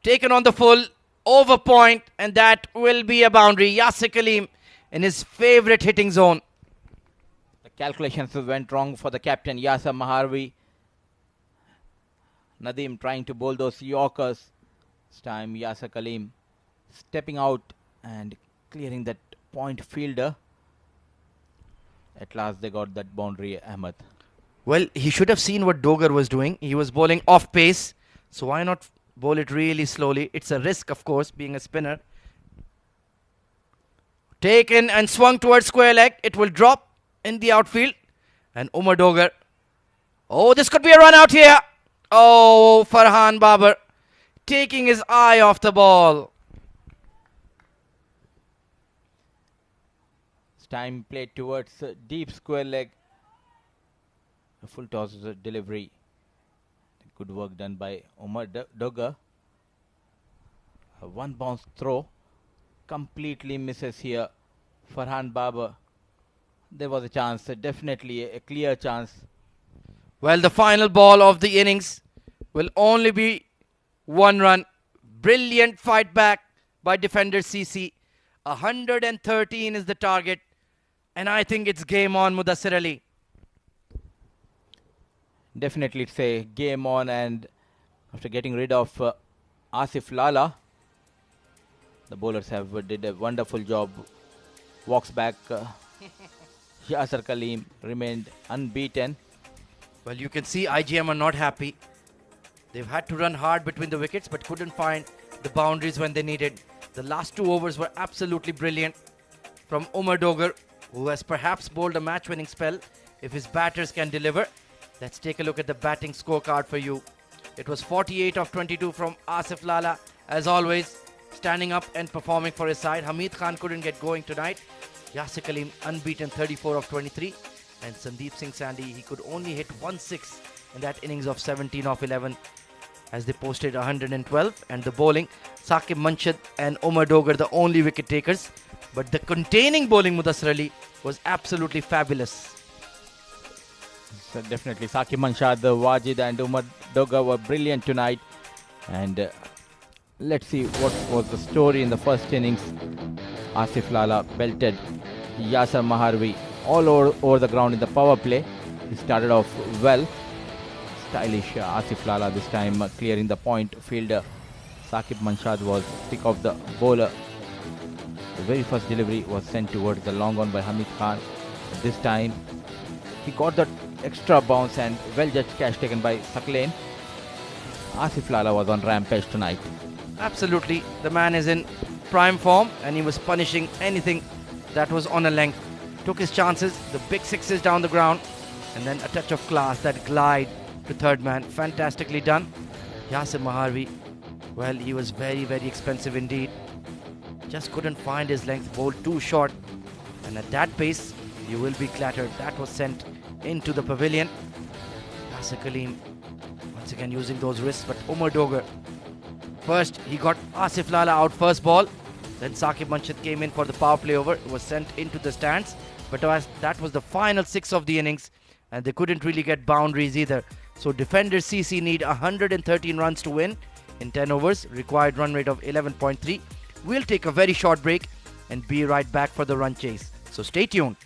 B: Taken on the full, over point, and that will be a boundary. Yasir Kaleem in his favourite hitting zone.
G: The calculations went wrong for the captain, Yasir Maharvi. Nadeem trying to bowl those Yorkers. This time Yasir Kaleem stepping out and clearing that point fielder. At last they got that boundary, Ahmed.
B: Well, he should have seen what Dogar was doing. He was bowling off pace. So why not bowl it really slowly? It's a risk, of course, being a spinner. Taken and swung towards square leg. It will drop in the outfield. And Umar Dogar. Oh, this could be a run out here. Oh, Farhan Babar taking his eye off the ball.
G: This time played towards deep square leg. A full toss delivery. Good work done by Umar Dogar. A 1 bounce throw. Completely misses here. Farhan Babar. There was a chance, definitely a clear chance.
B: Well, the final ball of the innings will only be 1 run. Brilliant fight back by defender CC. 113 is the target. And I think it's game on, Mudassir Ali.
G: Definitely it's a game on, and after getting rid of Asif Lala, the bowlers have did a wonderful job. Walks back. Yasir Kaleem remained unbeaten.
B: Well, you can see IGM are not happy. They've had to run hard between the wickets but couldn't find the boundaries when they needed. The last 2 overs were absolutely brilliant from Umar Dogar, who has perhaps bowled a match-winning spell if his batters can deliver. Let's take a look at the batting scorecard for you. It was 48 of 22 from Asif Lala, as always, standing up and performing for his side. Hamid Khan couldn't get going tonight. Yasir Kaleem unbeaten, 34 of 23. And Sandeep Singh Sandy, he could only hit 1-6 in that innings of 17 of 11 as they posted 112. And the bowling, Saqib Manshad and Umar Dogar, the only wicket takers. But the containing bowling, Mudassir Ali, was absolutely fabulous.
G: So definitely Saqib Manshad, Wajid and Umar Dogar were brilliant tonight. And let's see what was the story in the first innings. Asif Lala belted Yasir Maharvi all over the ground in the power play. He started off well. Stylish Asif Lala this time clearing the point fielder. Saqib Manshad was pick of the bowler. The very first delivery was sent towards the long on by Hamid Khan. This time he got that extra bounce and well judged catch taken by Saklain. Asif Lala was on rampage tonight.
B: Absolutely, the man is in prime form and he was punishing anything that was on a length. Took his chances, the big sixes down the ground, and then a touch of class, that glide to third man. Fantastically done. Yasir Maharvi, well, he was very, very expensive indeed. Just couldn't find his length, bowled too short. And at that pace, you will be clattered. That was sent into the pavilion. Yasir Kaleem, once again using those wrists, but Umar Dogar. First, he got Asif Lala out first ball. Then Saqib Manshad came in for the power play over. It was sent into the stands. But that was the final 6 of the innings, and they couldn't really get boundaries either. So defenders CC need 113 runs to win in 10 overs, required run rate of 11.3. We'll take a very short break and be right back for the run chase. So stay tuned.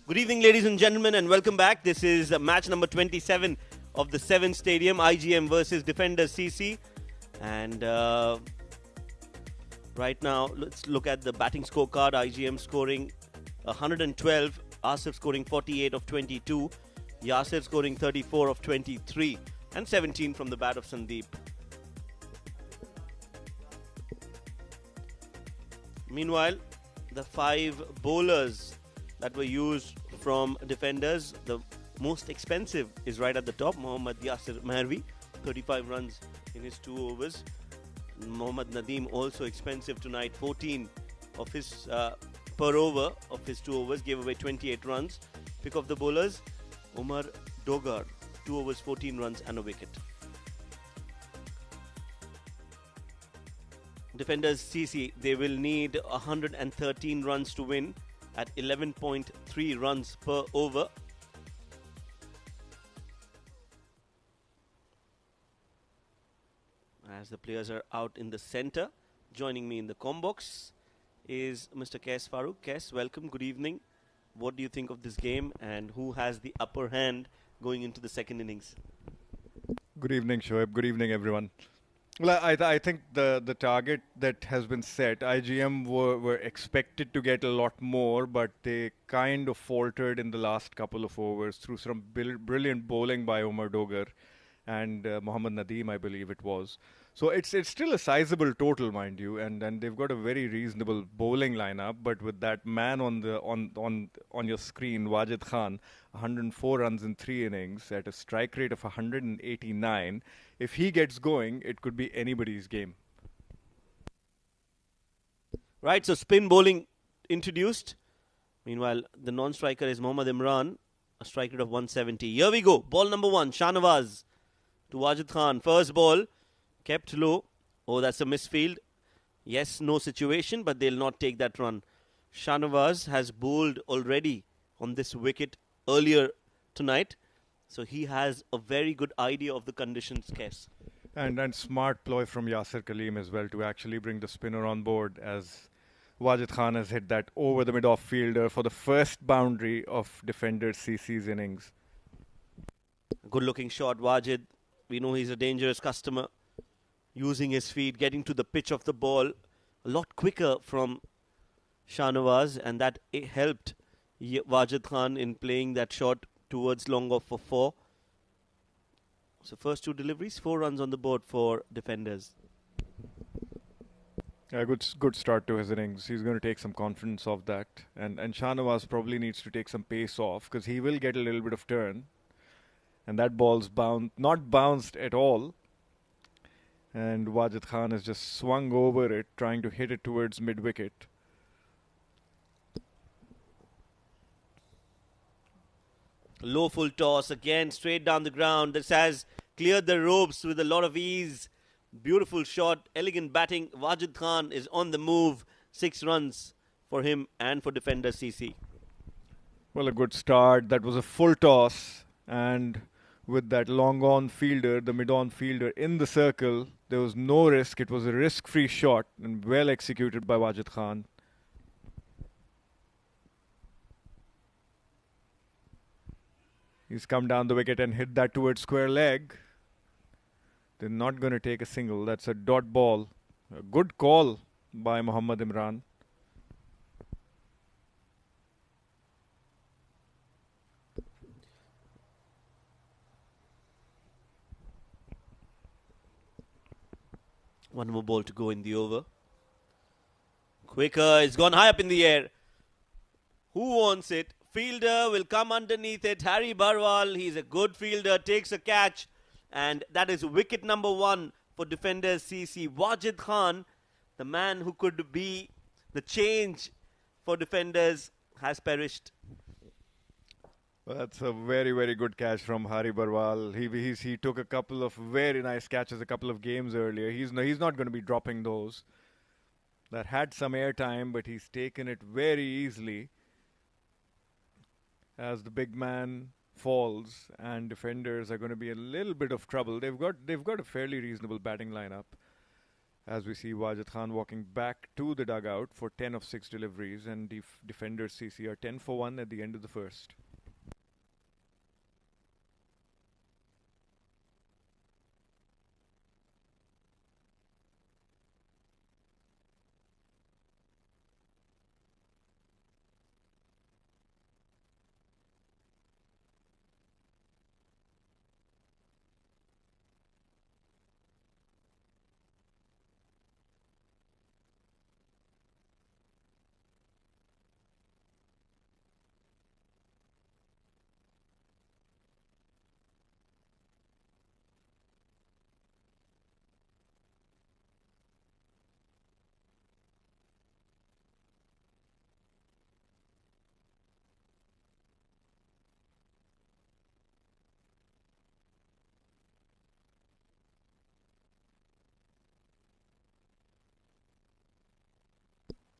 A: Good evening, ladies and gentlemen, and welcome back. This is match number 27 of the 7 Stadium, IGM versus Defenders CC. And right now, let's look at the batting scorecard. IGM scoring 112, Asif scoring 48 of 22, Yasir scoring 34 of 23, and 17 from the bat of Sandeep. Meanwhile, the 5 bowlers that were used from Defenders, the most expensive is right at the top, Mohammad Yasir Mehervi, 35 runs in his 2 overs. Mohammad Nadeem also expensive tonight, 14 of his per over of his 2 overs, gave away 28 runs. Pick of the bowlers, Umar Dogar, 2 overs, 14 runs and a wicket. Defenders CC, they will need 113 runs to win at 11.3 runs per over. As the players are out in the center, joining me in the combox is Mr. Kes Farooq. Kes, welcome, good evening. What do you think of this game and who has the upper hand going into the second innings?
E: Good evening, Shoaib. Good evening, everyone. Well, I think the target that has been set, IGM were expected to get a lot more, but they kind of faltered in the last couple of overs through some brilliant bowling by Umar Dogar and Mohammad Nadeem, I believe it was. So it's still a sizable total, mind you, and they've got a very reasonable bowling lineup. But with that man on your screen, Wajid Khan, 104 runs in 3 innings at a strike rate of 189. If he gets going, it could be anybody's game.
A: Right, so spin bowling introduced. Meanwhile, the non-striker is Mohammad Imran, a strike rate of 170. Here we go. Ball number 1, Shahnawaz to Wajid Khan. First ball, kept low. Oh, that's a misfield. Yes, no situation, but they'll not take that run. Shahnawaz has bowled already on this wicket earlier tonight. So he has a very good idea of the conditions, Kes.
E: And smart ploy from Yasir Kaleem as well to actually bring the spinner on board, as Wajid Khan has hit that over the mid-off fielder for the first boundary of Defender CC's innings.
A: Good looking shot, Wajid. We know he's a dangerous customer. Using his feet, getting to the pitch of the ball a lot quicker from Shahnawaz, and that helped Wajid Khan in playing that shot towards long off for 4. So first 2 deliveries, 4 runs on the board for Defenders.
E: Yeah, good start to his innings. He's going to take some confidence off that. And Shahnawaz probably needs to take some pace off, because he will get a little bit of turn. And that ball's not bounced at all. And Wajid Khan has just swung over it, trying to hit it towards mid-wicket.
A: Low full toss, again straight down the ground. This has cleared the ropes with a lot of ease. Beautiful shot, elegant batting. Wajid Khan is on the move. 6 runs for him and for Defender CC.
E: Well, a good start. That was a full toss. And with that long-on fielder, the mid-on fielder in the circle, there was no risk. It was a risk-free shot and well executed by Wajid Khan. He's come down the wicket and hit that towards square leg. They're not going to take a single. That's a dot ball. A good call by Mohammad Imran.
A: One more ball to go in the over. Quicker, it's gone high up in the air. Who wants it? Fielder will come underneath it. Harry Barwal, he's a good fielder, takes a catch. And that is wicket number 1 for Defenders CC. Wajid Khan, the man who could be the change for Defenders, has perished.
E: Well, that's a very, very good catch from Hari Barwal. He took a couple of very nice catches a couple of games earlier. He's not going to be dropping those. That had some airtime, but he's taken it very easily as the big man falls, and Defenders are going to be in a little bit of trouble. They've got a fairly reasonable batting lineup, As we see Wajid Khan walking back to the dugout for 10 of 6 deliveries, and defenders CC are 10 for 1 at the end of the first.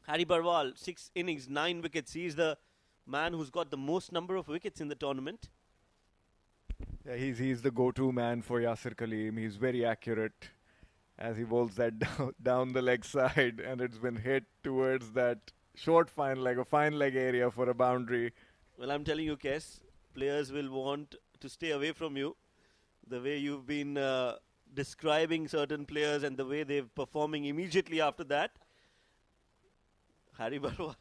A: Harry Barwal, 6 innings, 9 wickets. He's the man who's got the most number of wickets in the tournament.
E: Yeah, he's the go-to man for Yasir Kaleem. He's very accurate as he bowls that down the leg side, and it's been hit towards that short fine leg area for a boundary.
A: Well, I'm telling you, Kes, players will want to stay away from you. The way you've been describing certain players and the way they're performing immediately after that. Harry Barwal,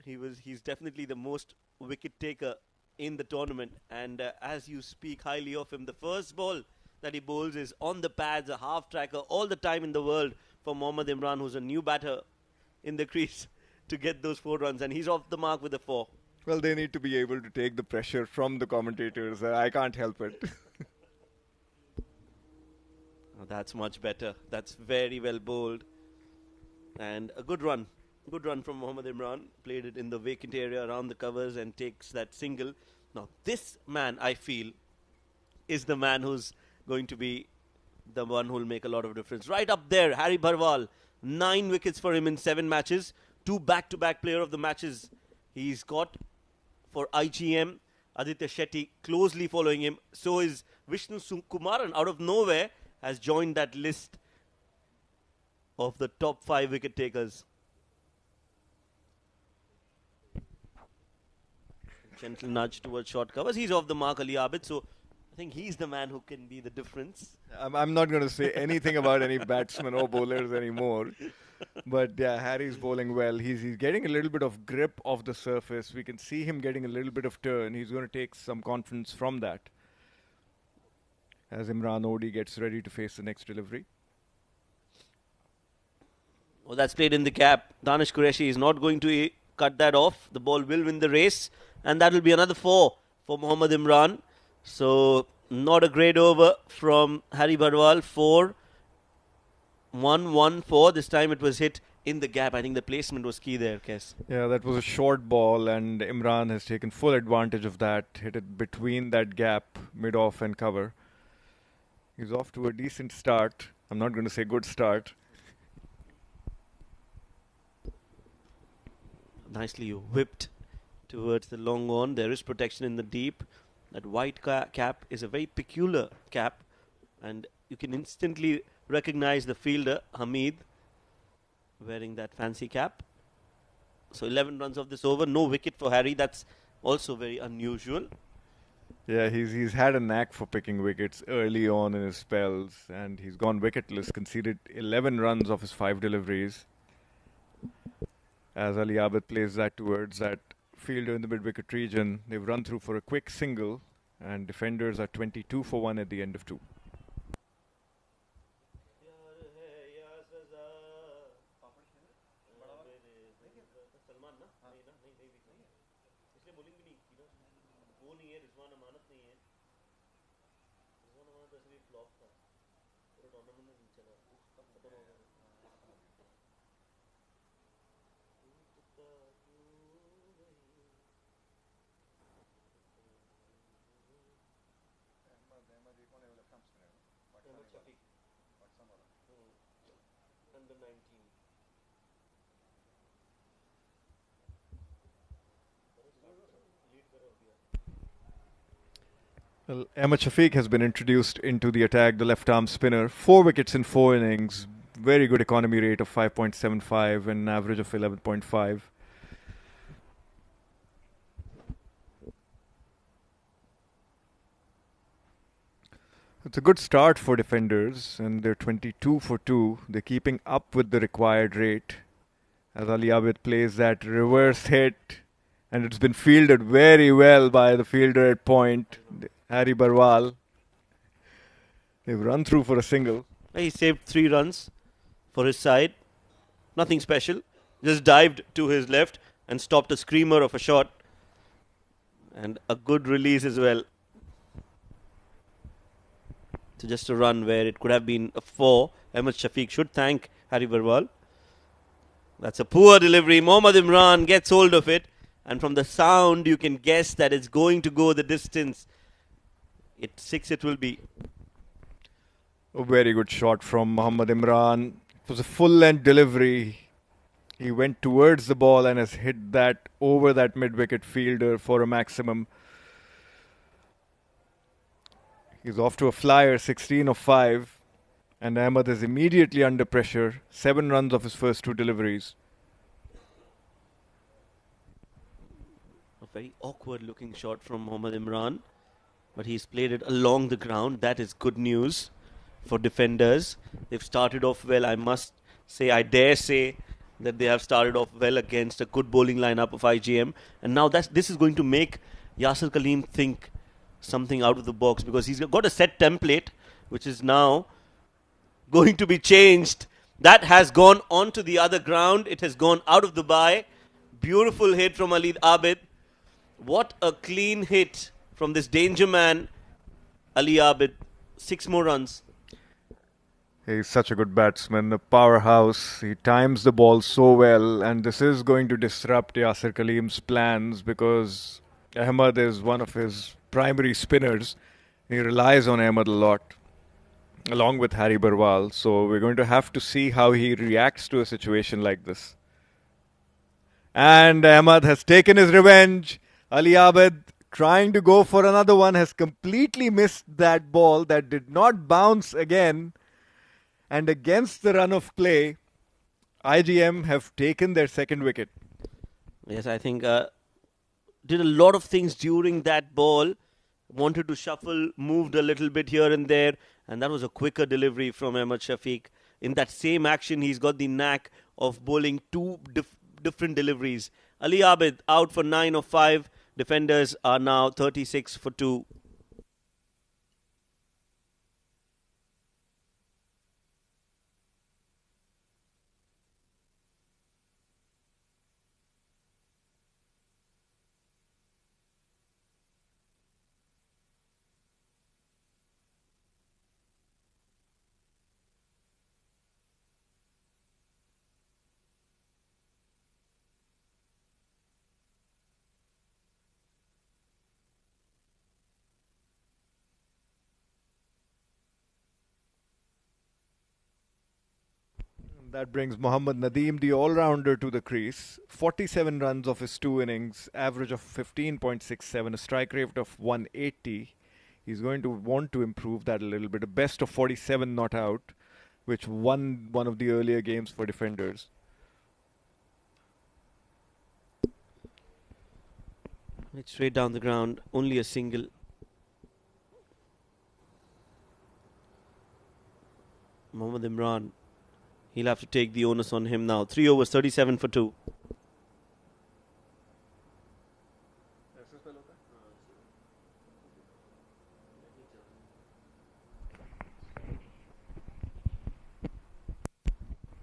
A: he's definitely the most wicket taker in the tournament, and as you speak highly of him, the first ball that he bowls is on the pads, a half tracker, all the time in the world for Mohammad Imran, who's a new batter in the crease to get those 4 runs, and he's off the mark with a 4.
E: Well, they need to be able to take the pressure from the commentators. I can't help it.
A: Oh, that's much better. That's very well bowled. And a good run. Good run from Mohammad Imran. Played it in the vacant area around the covers and takes that single. Now, this man, I feel, is the man who's going to be the one who will make a lot of difference. Right up there, Harry Barwal. 9 wickets for him in 7 matches. 2 back-to-back player of the matches he's got for IGM. Aditya Shetty closely following him. So is Vishnu Kumaran, out of nowhere, has joined that list of the top 5 wicket takers. Gentle nudge towards short covers. He's off the mark, Ali Abid. So I think he's the man who can be the difference.
E: I'm not going to say anything about any batsmen or bowlers anymore. But yeah, Harry's bowling well. He's getting a little bit of grip off the surface. We can see him getting a little bit of turn. He's going to take some confidence from that as Imran Odi gets ready to face the next delivery.
A: Oh, that's played in the cap. Danish Qureshi is not going to cut that off. The ball will win the race. And that will be another 4 for Mohammad Imran. So, not a great over from Harry Barwal. 4, 1, 1, 4. This time it was hit in the gap. I think the placement was key there, Kes.
E: Yeah, that was a short ball, and Imran has taken full advantage of that. Hit it between that gap, mid-off and cover. He's off to a decent start. I'm not going to say good start.
A: Nicely whipped towards the long on. There is protection in the deep. That white cap is a very peculiar cap, and you can instantly recognize the fielder, Hamid, wearing that fancy cap. So 11 runs of this over. No wicket for Harry. That's also very unusual.
E: Yeah, he's had a knack for picking wickets early on in his spells, and he's gone wicketless, conceded 11 runs of his 5 deliveries. As Ali Abid plays that towards that fielder in the mid-wicket region, they've run through for a quick single, and defenders are 22 for 1 at the end of 2.
A: Under 19.
E: Well, Ahmed Shafiq has been introduced into the attack, the left-arm spinner. 4 wickets in 4 innings. Very good economy rate of 5.75 and an average of 11.5. It's a good start for defenders, and they're 22 for 2. They're keeping up with the required rate. As Ali Abid plays that reverse hit, and it's been fielded very well by the fielder at point, Harry Barwal. They've run through for a single.
A: He saved 3 runs for his side. Nothing special. Just dived to his left and stopped a screamer of a shot. And a good release as well. So just a run where it could have been a 4. Ahmed Shafiq should thank Harry Barwal. That's a poor delivery. Mohammad Imran gets hold of it. And from the sound, you can guess that it's going to go the distance. 6 it will be.
E: A very good shot from Mohammad Imran. It was a full-length delivery. He went towards the ball and has hit that over that mid-wicket fielder for a maximum. He's off to a flyer, 16 of 5. And Ahmed is immediately under pressure. 7 runs of his first 2 deliveries.
A: A very awkward looking shot from Mohammad Imran. But he's played it along the ground. That is good news for defenders. They've started off well. I dare say that they have started off well against a good bowling lineup of IGM. And now this is going to make Yasir Kaleem think something out of the box, because he's got a set template which is now going to be changed. That has gone onto the other ground. It has gone out of the bye. Beautiful hit from Ali Abid. What a clean hit from this danger man, Ali Abid. 6 more runs.
E: He's such a good batsman, a powerhouse. He times the ball so well, and this is going to disrupt Yasir Kaleem's plans because Ahmed is one of his primary spinners. He relies on Ahmed a lot, along with Harry Barwal. So we're going to have to see how he reacts to a situation like this. And Ahmed has taken his revenge. Ali Abid, trying to go for another one, has completely missed that ball that did not bounce again. And against the run of play, IGM have taken their second wicket.
A: Yes, I think did a lot of things during that ball. Wanted to shuffle, moved a little bit here and there, and that was a quicker delivery from Ahmed Shafiq. In that same action, he's got the knack of bowling 2 different deliveries. Ali Abid out for 9 of 5. Defenders are now 36 for 2.
E: That brings Mohammad Nadeem, the all-rounder, to the crease. 47 runs of his 2 innings, average of 15.67, a strike rate of 180. He's going to want to improve that a little bit. A best of 47 not out, which won one of the earlier games for defenders.
A: It's straight down the ground, only a single. Mohammad Imran. He'll have to take the onus on him now. 3 overs, 37 for 2.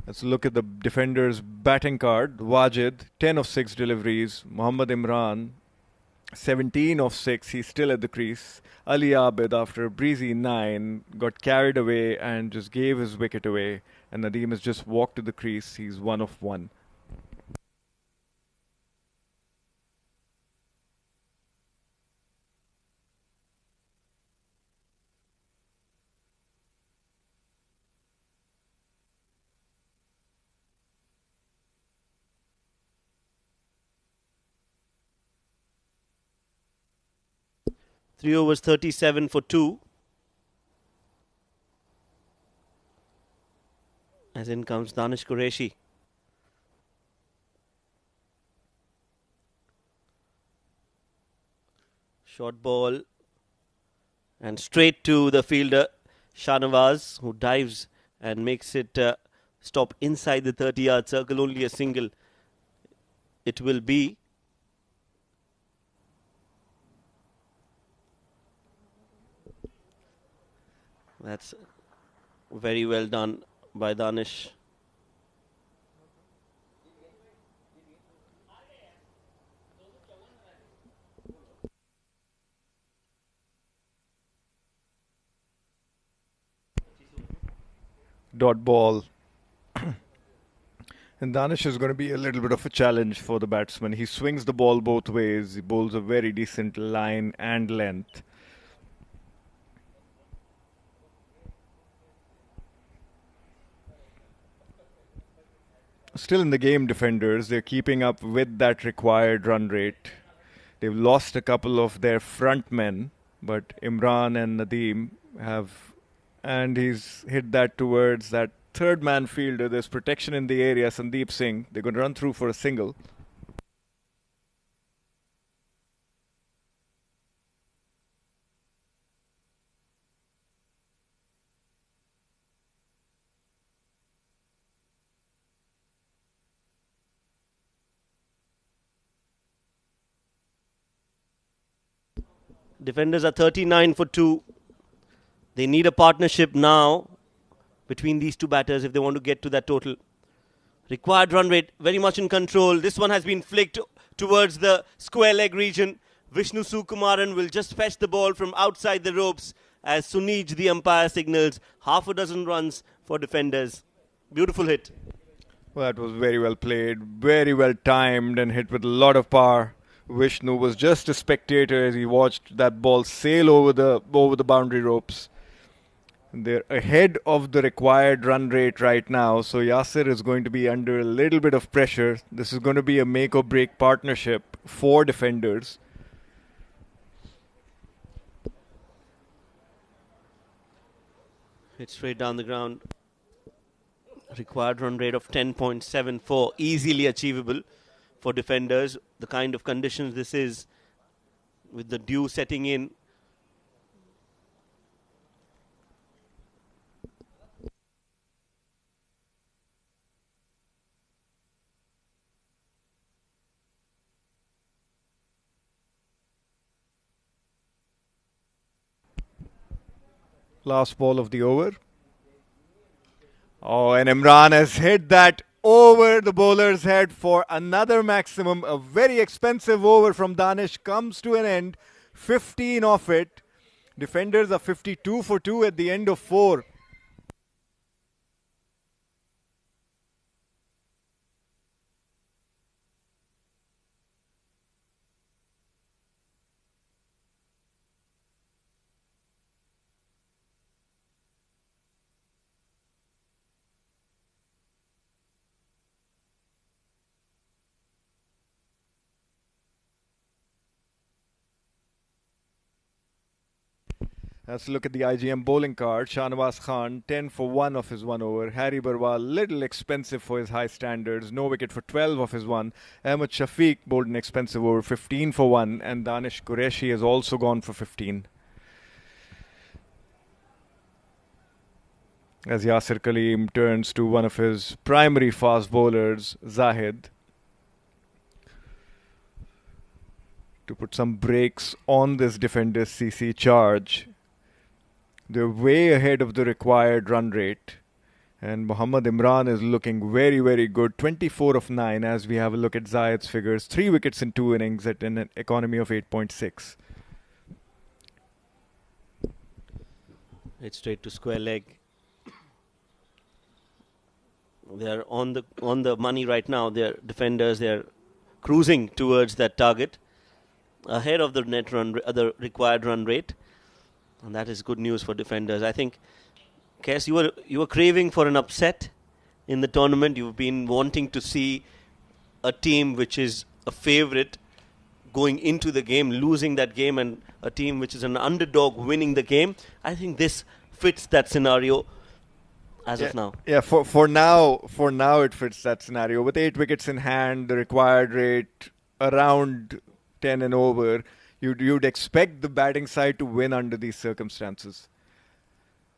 E: Let's look at the defenders' batting card. Wajid, 10 of 6 deliveries. Mohammad Imran, 17 of 6. He's still at the crease. Ali Abid, after a breezy 9, got carried away and just gave his wicket away. And Nadeem has just walked to the crease. He's 1 of 1.
A: 3 overs 37 for 2. As in comes Danish Qureshi. Short ball. And straight to the fielder, Shahnawaz, who dives and makes it stop inside the 30-yard circle. Only a single it will be. That's very well done by Danish.
E: Dot ball. And Danish is going to be a little bit of a challenge for the batsman. He swings the ball both ways. He bowls a very decent line and length. Still in the game, defenders. They're keeping up with that required run rate. They've lost a couple of their front men, but Imran and Nadeem have, and he's hit that towards that third man fielder. There's protection in the area. Sandeep Singh. They're going to run through for a single.
A: Defenders are 39 for 2. They need a partnership now between these two batters if they want to get to that total. Required run rate very much in control. This one has been flicked towards the square leg region. Vishnu Sukumaran will just fetch the ball from outside the ropes as Sunij, the umpire, signals half a dozen runs for defenders. Beautiful hit.
E: Well, that was very well played, very well timed and hit with a lot of power. Vishnu was just a spectator as he watched that ball sail over the boundary ropes. They're ahead of the required run rate right now, so Yasir is going to be under a little bit of pressure. This is going to be a make or break partnership for defenders.
A: Hit straight down the ground. Required run rate of 10.74, easily achievable for defenders. The kind of conditions this is, with the dew setting in.
E: Last ball of the over. Oh, and Imran has hit that over the bowler's head for another maximum. A very expensive over from Danish comes to an end. 15 off it. Defenders are 52 for 2 at the end of 4. Let's look at the IGM bowling card. Shahnawaz Khan, 10 for 1 of his 1 over. Harry Barwal, little expensive for his high standards. No wicket for 12 of his 1. Ahmed Shafiq bowled an expensive over, 15 for 1. And Danish Qureshi has also gone for 15. As Yasir Kaleem turns to one of his primary fast bowlers, Zahid, to put some brakes on this defender's CC charge. They're way ahead of the required run rate. And Mohammad Imran is looking very, very good. 24 of 9 as we have a look at Zahid's figures. 3 wickets in 2 innings at an economy of 8.6.
A: It's straight to square leg. They're on the money right now. They're defenders. They're cruising towards that target, ahead of the the required run rate. And that is good news for defenders. I think, Kes, you were craving for an upset in the tournament. You've been wanting to see a team which is a favourite going into the game, losing that game, and a team which is an underdog winning the game. I think this fits that scenario as of now.
E: Yeah, for now it fits that scenario. With 8 wickets in hand, the required rate around 10 and over, you'd expect the batting side to win under these circumstances.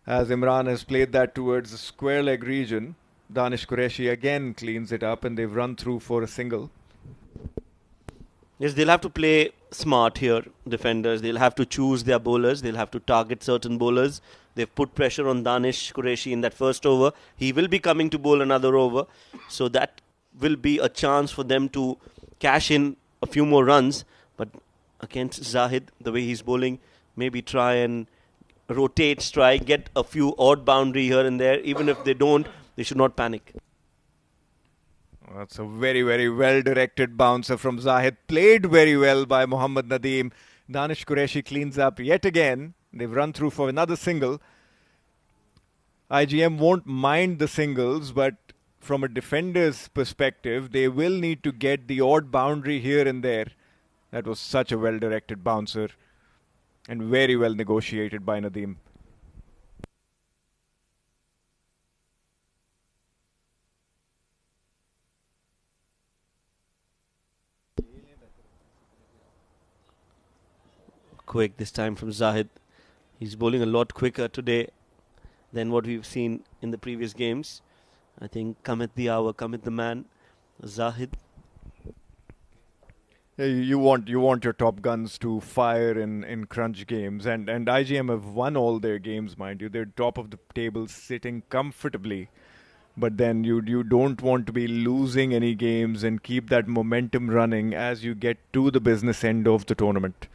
E: As Imran has played that towards the square leg region, Danish Qureshi again cleans it up and they've run through for a single.
A: Yes, they'll have to play smart here, defenders. They'll have to choose their bowlers. They'll have to target certain bowlers. They've put pressure on Danish Qureshi in that first over. He will be coming to bowl another over. So that will be a chance for them to cash in a few more runs. But against Zahid, the way he's bowling, maybe try and rotate strike, get a few odd boundary here and there. Even if they don't, they should not panic.
E: That's a very, very well-directed bouncer from Zahid. Played very well by Mohammad Nadeem. Danish Qureshi cleans up yet again. They've run through for another single. IGM won't mind the singles, but from a defender's perspective, they will need to get the odd boundary here and there. That was such a well-directed bouncer and very well negotiated by Nadeem.
A: Quick this time from Zahid. He's bowling a lot quicker today than what we've seen in the previous games. I think cometh the hour, cometh the man. Zahid.
E: Yeah, you want your top guns to fire in crunch games, and IGM have won all their games, mind you. They're top of the table, sitting comfortably. But then you don't want to be losing any games and keep that momentum running as you get to the business end of the tournament.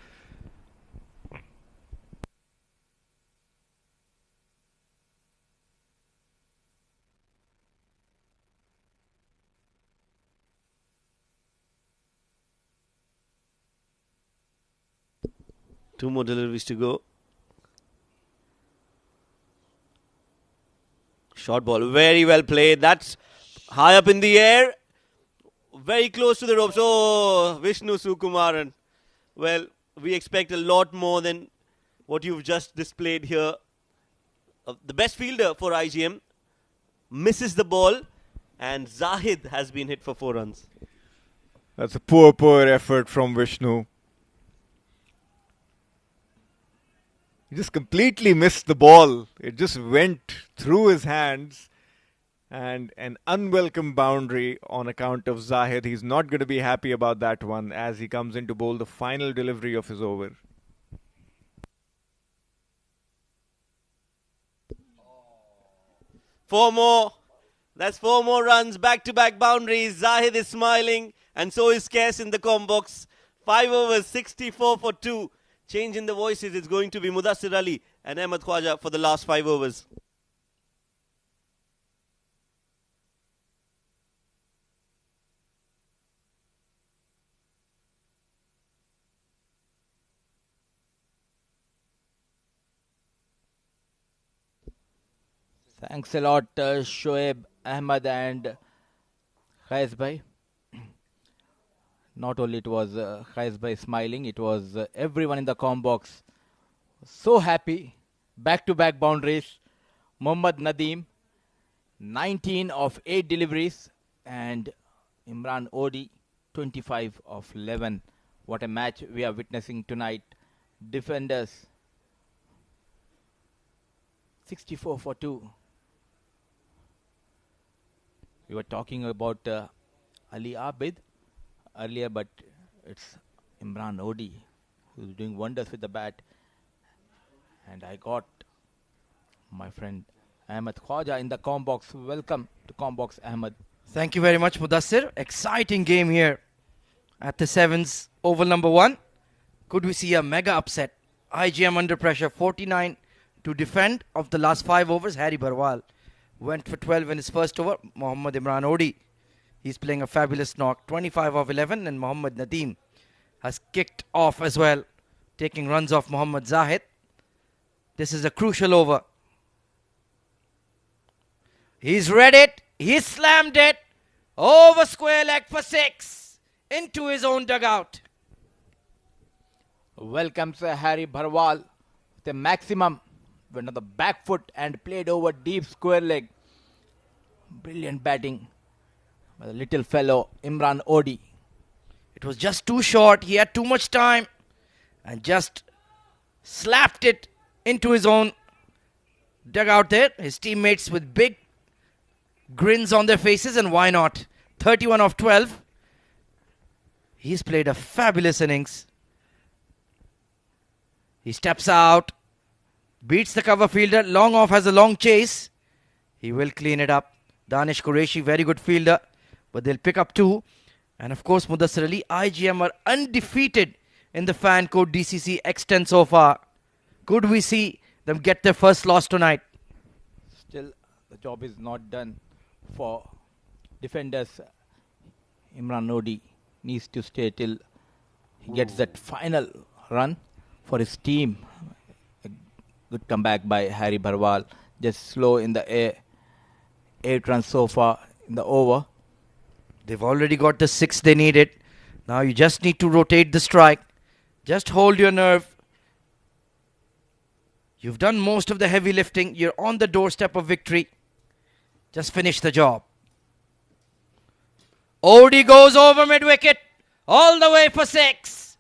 A: Two more deliveries to go. Short ball, very well played. That's high up in the air, very close to the ropes. Oh, Vishnu Sukumaran. Well, we expect a lot more than what you've just displayed here. The best fielder for IGM misses the ball, and Zahid has been hit for 4 runs.
E: That's a poor effort from Vishnu. He just completely missed the ball. It just went through his hands, and an unwelcome boundary on account of Zahid. He's not going to be happy about that one as he comes in to bowl the final delivery of his over.
A: Four more. That's 4 more runs, back-to-back boundaries. Zahid is smiling, and so is Kes in the com box. 5 overs, 64 for 2. Change in the voices. It's going to be Mudassir Ali and Ahmed Khwaja for the last 5 overs.
G: Thanks a lot, Shoaib, Ahmed and Khais Bhai. Not only it was Khais Bhai smiling, it was everyone in the com box so happy. Back-to-back boundaries. Mohammad Nadeem, 19 of 8 deliveries, and Imran Odi, 25 of 11. What a match we are witnessing tonight. Defenders, 64 for 2. We were talking about Ali Abid earlier, but it's Imran Odi who's doing wonders with the bat. And I got my friend Ahmed Khwaja in the com box. Welcome to com box, Ahmed.
B: Thank you very much, Mudassir. Exciting game here at the Sevens, oval number 1. Could we see a mega upset? IGM under pressure, 49 to defend of the last 5 overs. Harry Barwal went for 12 in his first over. Mohammad Imran Odi, he's playing a fabulous knock, 25 of 11. And Mohammad Nadeem has kicked off as well, taking runs off Mohammad Zahid. This is a crucial over. He's read it. He slammed it over square leg for 6 into his own dugout.
G: welcomes Harry Bharwal with a maximum, went on the back foot and played over deep square leg. Brilliant batting by the little fellow Imran Odi.
B: It was just too short. He had too much time and just slapped it into his own dugout there. His teammates with big grins on their faces, and why not? 31 of 12. He's played a fabulous innings. He steps out, beats the cover fielder. Long off has a long chase. He will clean it up. Danish Qureshi, very good fielder, but they'll pick up 2. And of course, Mudassir Ali, IGM are undefeated in the fan code DCC X10 so far. Could we see them get their first loss tonight?
G: Still, the job is not done for defenders. Imran Odi needs to stay till he gets that final run for his team. A good comeback by Harry Bharwal. Just slow in the air. 8 runs so far in the over.
B: They've already got the 6 they needed. Now you just need to rotate the strike. Just hold your nerve. You've done most of the heavy lifting. You're on the doorstep of victory. Just finish the job. Odi goes over mid-wicket. All the way for 6.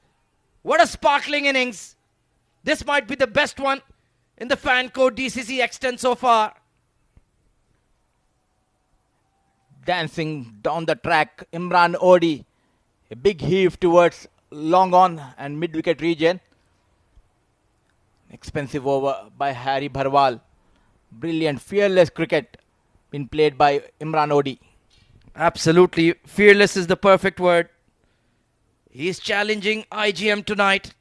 B: What a sparkling innings. This might be the best one in the fan code DCC X10 so far.
G: Dancing down the track, Imran Odi. A big heave towards long on and mid-wicket region. Expensive over by Harry Bharwal. Brilliant, fearless cricket been played by Imran Odi.
B: Absolutely. Fearless is the perfect word. He's challenging IGM tonight.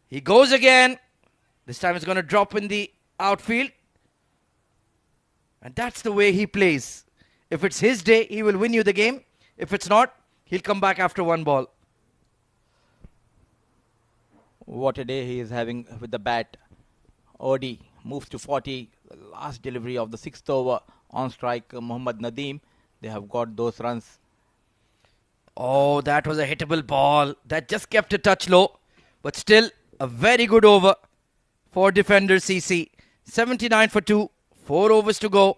B: He goes again. This time he's going to drop in the outfield. And that's the way he plays. If it's his day, he will win you the game. If it's not, he'll come back after 1 ball.
G: What a day he is having with the bat. Odi moves to 40. The last delivery of the 6th over on strike, Mohammad Nadeem. They have got those runs.
B: Oh, that was a hittable ball. That just kept a touch low. But still, a very good over for defender CC. 79 for 2. 4 overs to go.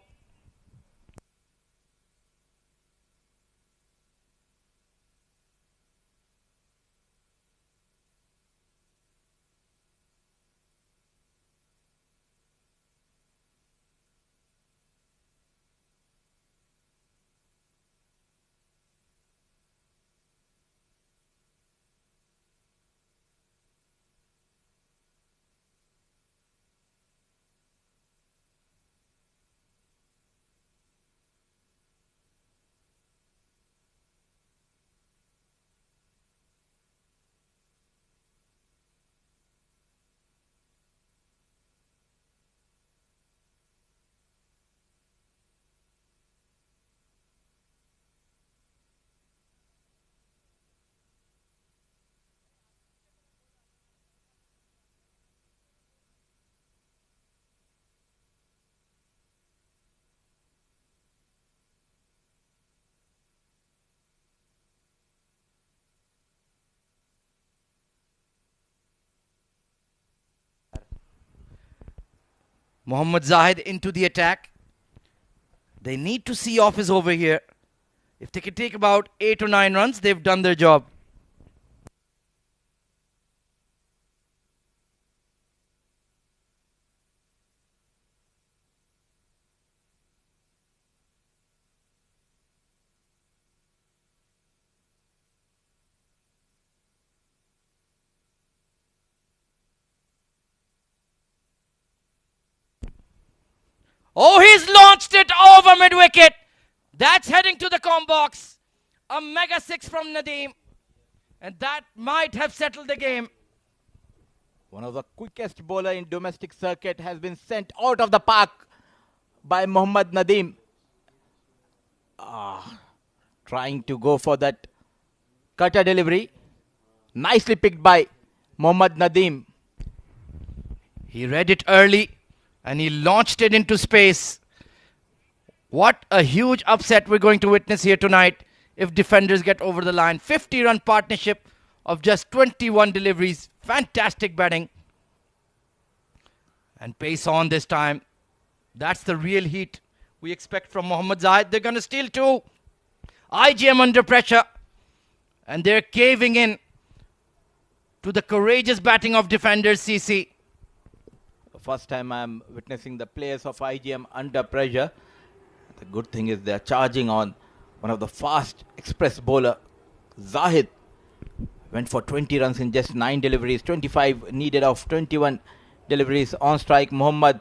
B: Mohammad Zahid into the attack. They need to see off his over here. If they can take about 8 or 9 runs, they've done their job. Oh, he's launched it over mid-wicket. That's heading to the comb box. A mega 6 from Nadeem. And that might have settled the game.
G: One of the quickest bowler in domestic circuit has been sent out of the park by Mohammad Nadeem. Trying to go for that cutter delivery. Nicely picked by Mohammad Nadeem.
B: He read it early and he launched it into space. What a huge upset we're going to witness here tonight if defenders get over the line. 50-run partnership of just 21 deliveries. Fantastic batting. And pace on this time. That's the real heat we expect from Mohammad Zahid. They're going to steal two. IGM under pressure. And they're caving in to the courageous batting of defenders, CC.
G: First time I'm witnessing the players of IGM under pressure. The good thing is they're charging on one of the fast express bowler. Zahid went for 20 runs in just 9 deliveries. 25 needed of 21 deliveries on strike. Mohammad.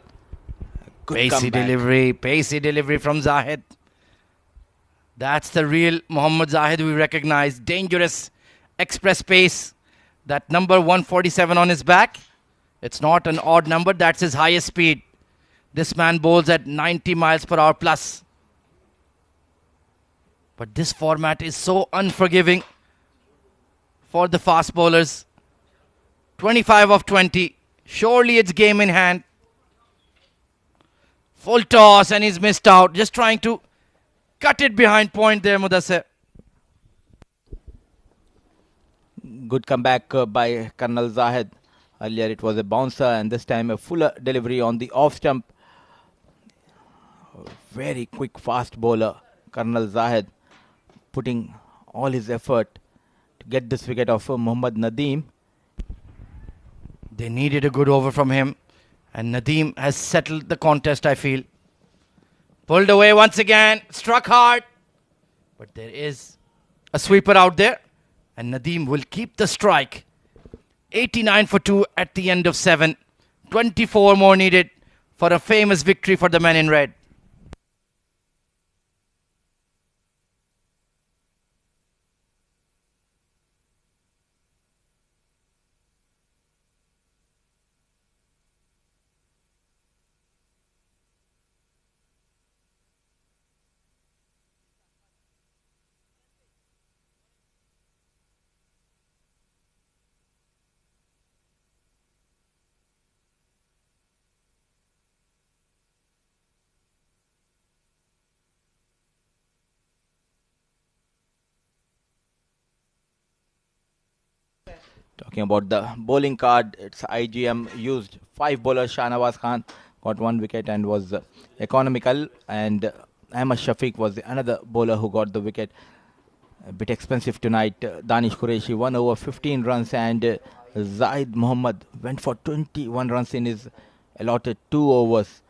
B: Pacey delivery from Zahid. That's the real Mohammad Zahid we recognize. Dangerous express pace. That number 147 on his back. It's not an odd number. That's his highest speed. This man bowls at 90 miles per hour plus. But this format is so unforgiving for the fast bowlers. 25 of 20. Surely it's game in hand. Full toss and he's missed out. Just trying to cut it behind point there, Mudassir.
G: Good comeback by Colonel Zahid. Earlier it was a bouncer and this time a fuller delivery on the off stump. Very quick fast bowler, Colonel Zahid, putting all his effort to get this wicket of Mohammad Nadeem.
B: They needed a good over from him. And Nadeem has settled the contest, I feel. Pulled away once again. Struck hard. But there is a sweeper out there. And Nadeem will keep the strike. 89 for 2 at the end of 7. 24 more needed for a famous victory for the men in red.
G: Talking about the bowling card, it's IGM used 5 bowlers. Shahnawaz Khan got 1 wicket and was economical, and Ahmad Shafiq was another bowler who got the wicket. A bit expensive tonight. Danish Qureshi 1 over 15 runs, and Zaid Mohammad went for 21 runs in his allotted 2 overs.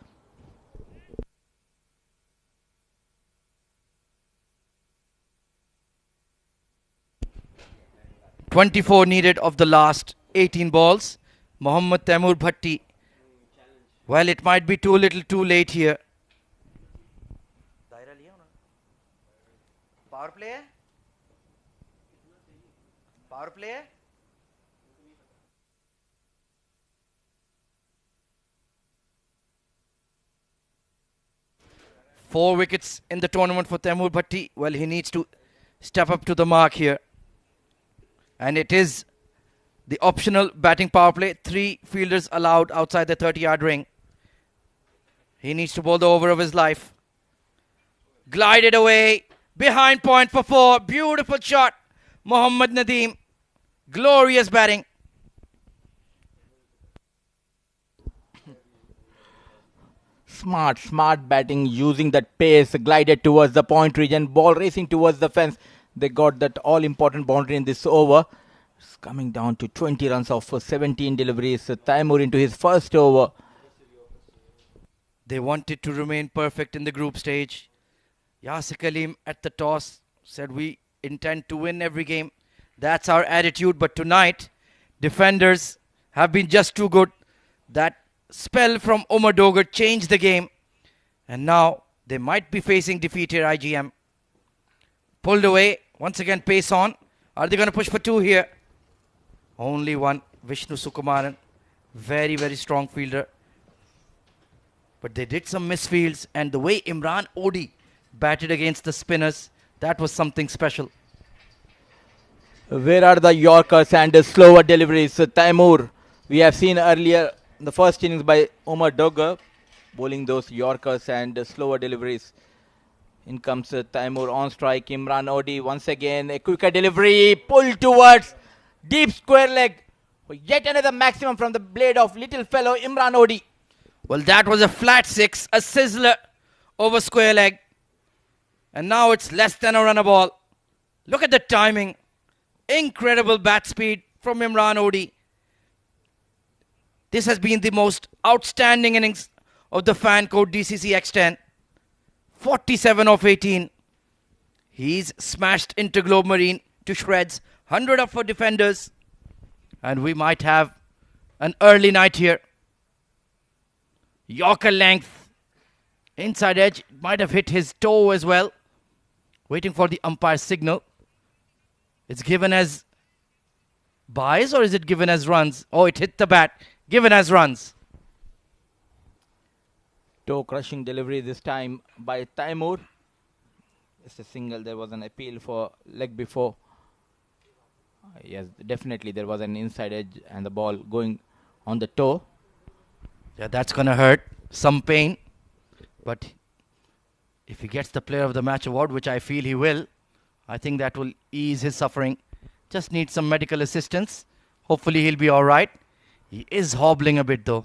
B: .24 needed of the last 18 balls. Mohammad Taimur Bhatti. Well, it might be too little too late here. Power play? Power play? Four wickets in the tournament for Taimur Bhatti. Well, he needs to step up to the mark here. And it is the optional batting power play. 3 fielders allowed outside the 30-yard ring. He needs to bowl the over of his life. Glided away. Behind point for 4. Beautiful shot. Mohammad Nadeem. Glorious batting.
G: Smart batting, using that pace, glided towards the point region, ball racing towards the fence. They got that all-important boundary in this over. It's coming down to 20 runs off 17 deliveries. Taimur into his first over.
B: They wanted to remain perfect in the group stage. Yasir Kaleem at the toss said, we intend to win every game. That's our attitude. But tonight, defenders have been just too good. That spell from Umar Dogar changed the game. And now they might be facing defeat here, IGM. Pulled away. Once again, pace on. Are they going to push for 2 here? Only 1. Vishnu Sukumaran. Very, very strong fielder. But they did some misfields. And the way Imran Odi batted against the spinners, that was something special.
G: Where are the Yorkers and the slower deliveries? Taimur, we have seen earlier the first innings by Umar Dogar, bowling those Yorkers and slower deliveries. In comes Taimur on strike. Imran Odi once again. A quicker delivery. Pull towards Deep square leg. Yet another maximum from the blade of little fellow Imran Odi.
B: Well, that was a flat 6, a sizzler over square leg. And now it's less than a runner ball. Look at the timing. Incredible bat speed from Imran Odi. This has been the most outstanding innings of the fan code DCC X10. 47 of 18. He's smashed Interglobe Marine to shreds. 100 up for defenders. And we might have an early night here. Yorker length. Inside edge. Might have hit his toe as well. Waiting for the umpire's signal. It's given as byes or is it given as runs? Oh, it hit the bat. Given as runs.
G: Toe crushing delivery this time by Taimur. It's a single. There was an appeal for leg before. Yes, definitely there was an inside edge and the ball going on the toe.
B: Yeah, that's going to hurt. Some pain. But if he gets the player of the match award, which I feel he will, I think that will ease his suffering. Just needs some medical assistance. Hopefully he'll be all right. He is hobbling a bit though.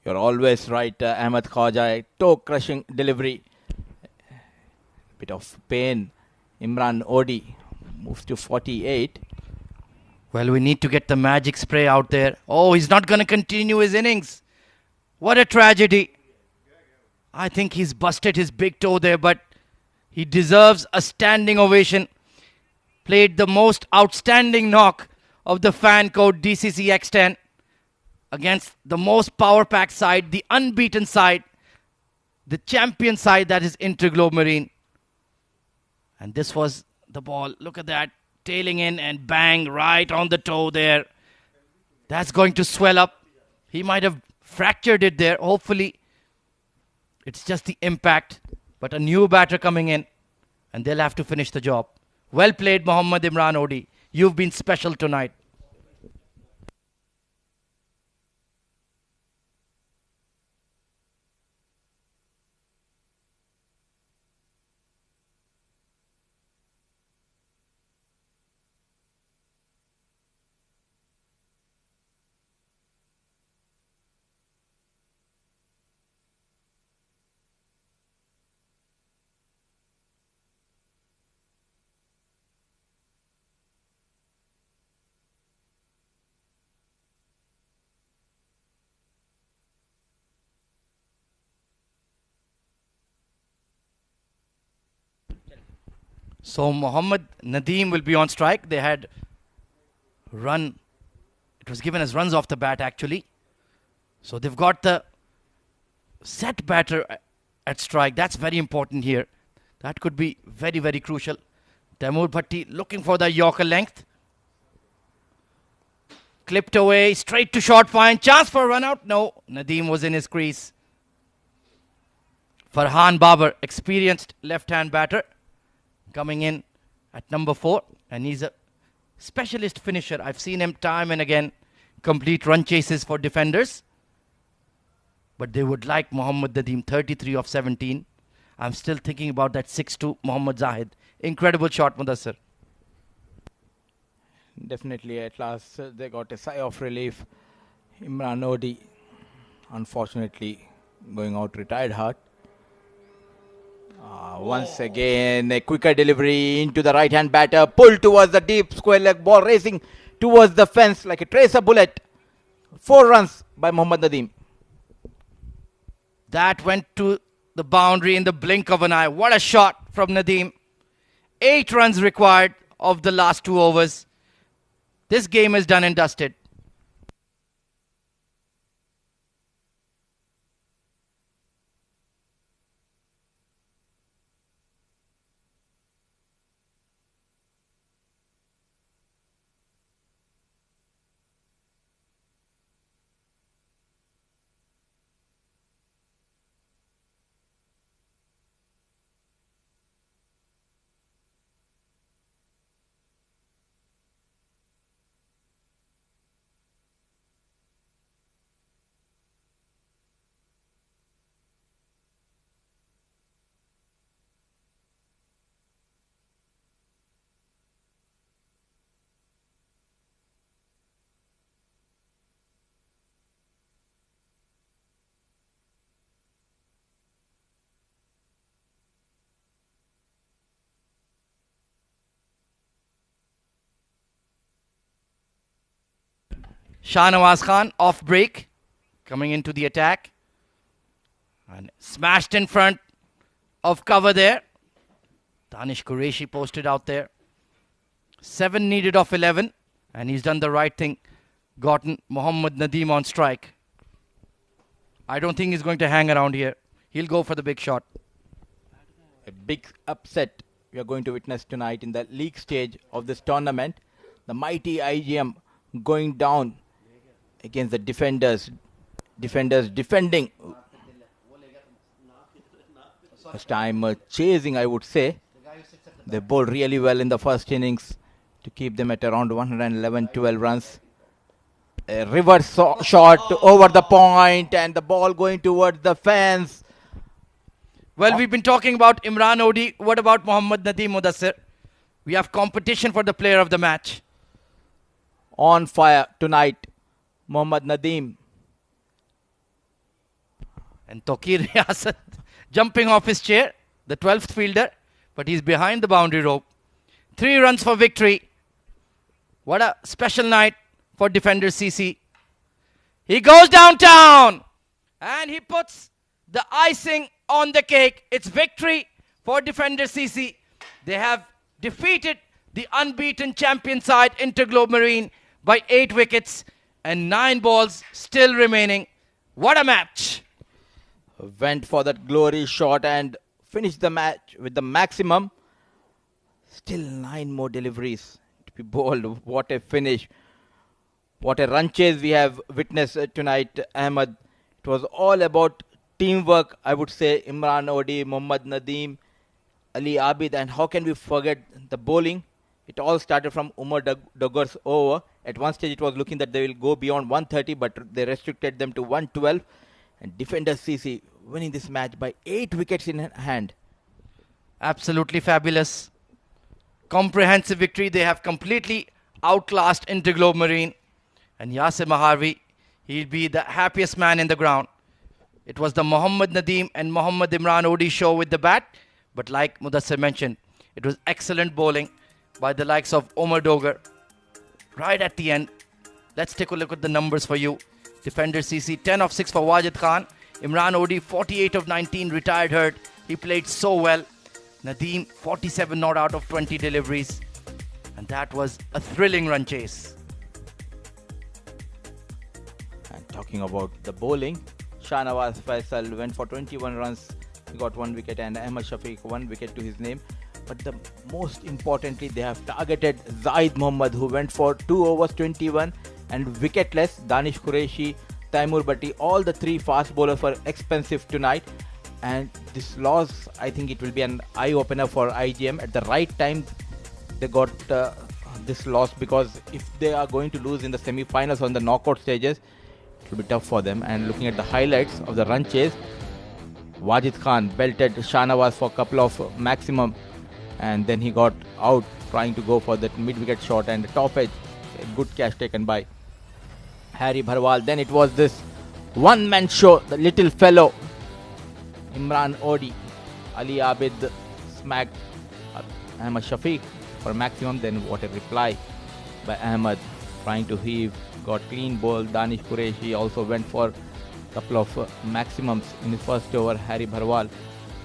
G: You're always right, Ahmed Khawaja. Toe crushing delivery. Bit of pain. Imran Odi moves to 48.
B: Well, we need to get the magic spray out there. Oh, he's not going to continue his innings. What a tragedy. I think he's busted his big toe there, but he deserves a standing ovation. Played the most outstanding knock of the fan code DCC X10 against the most power-packed side, the unbeaten side, the champion side, that is Interglobe Marine. And this was the ball. Look at that. Tailing in and bang right on the toe there. That's going to swell up. He might have fractured it there. Hopefully, it's just the impact. But a new batter coming in, and they'll have to finish the job. Well played, Mohammad Imran Odi. You've been special tonight. So Mohammad Nadeem will be on strike. They had run. It was given as runs off the bat actually. So they've got the set batter at strike. That's very important here. That could be very, very crucial. Taimur Bhatti looking for the Yorker length. Clipped away, straight to short fine. Chance for a run out. No, Nadeem was in his crease. Farhan Babar, experienced left-hand batter, coming in at number 4. And he's a specialist finisher. I've seen him time and again complete run chases for defenders. But they would like Mohammad Nadeem, 33 of 17. I'm still thinking about that 6-2 Mohammad Zahid. Incredible shot, Mudassir.
G: Definitely, at last they got a sigh of relief. Imran Odi, unfortunately, going out retired hurt. Once again, a quicker delivery into the right-hand batter, pulled towards the deep square leg, ball racing towards the fence like a tracer bullet. 4 runs by Mohammad Nadeem.
B: That went to the boundary in the blink of an eye. What a shot from Nadeem. 8 runs required of the last 2 overs. This game is done and dusted. Shahnawaz Khan off break, coming into the attack. And smashed in front of cover there. Danish Qureshi posted out there. 7 needed of 11. And he's done the right thing. Gotten Mohammad Nadeem on strike. I don't think he's going to hang around here. He'll go for the big shot.
G: A big upset we are going to witness tonight in the league stage of this tournament. The mighty IGM going down against the defenders. Defenders defending. First time chasing, I would say. They bowled really well in the first innings to keep them at around 111-12 runs. A reverse shot over the point and the ball going towards the fence.
B: Well, we've been talking about Imran Odi. What about Mohammad Nadeem Mudassir? We have competition for the player of the match.
G: On fire tonight, Mohammad Nadeem.
B: And Tokir Riyasat jumping off his chair, the 12th fielder, but he's behind the boundary rope. 3 runs for victory. What a special night for defender CC. He goes downtown and he puts the icing on the cake. It's victory for defender CC. They have defeated the unbeaten champion side Interglobe Marine by 8 wickets and 9 balls still remaining. What a match.
G: Went for that glory shot and finished the match with the maximum. Still 9 more deliveries to be bowled. What a finish. What a run chase we have witnessed tonight, Ahmed. It was all about teamwork, I would say. Imran Odi, Mohammad Nadeem, Ali Abid, and how can we forget the bowling? It all started from Umar Dagor's over. At one stage it was looking that they will go beyond 130, but they restricted them to 112. And defender CC winning this match by 8 wickets in hand.
B: Absolutely fabulous. Comprehensive victory. They have completely outclassed Interglobe Marine. And Yasir Maharvi, he'll be the happiest man in the ground. It was the Mohammad Nadeem and Mohammad Imran Odi show with the bat. But like Mudassir mentioned, it was excellent bowling by the likes of Omar Dogar. Right at the end, let's take a look at the numbers for you. Defender CC, 10 of 6 for Wajid Khan. Imran Odi, 48 of 19, retired hurt. He played so well. Nadeem, 47 not out of 20 deliveries. And that was a thrilling run chase.
G: And talking about the bowling, Shahnawaz Faisal went for 21 runs. He got 1 wicket and Ahmed Shafiq 1 wicket to his name. But the most importantly, they have targeted Zaid Mohammad, who went for 2 overs 21 and wicketless. Danish Qureshi, Taimur Bhatti, all the 3 fast bowlers were expensive tonight. And this loss, I think it will be an eye-opener for IGM. At the right time, they got this loss, because if they are going to lose in the semi-finals on the knockout stages, it will be tough for them. And looking at the highlights of the run chase, Wajid Khan belted Shahnawaz for a couple of maximum, and then he got out trying to go for that mid-wicket shot and the top edge. A good catch taken by Harry Bharwal. Then it was this one-man show, the little fellow Imran Odi, Ali Abid smacked Ahmed Shafiq for maximum. Then what a reply by Ahmed, trying to heave, got clean ball. Danish Qureshi also went for a couple of maximums in his first over. Harry Bharwal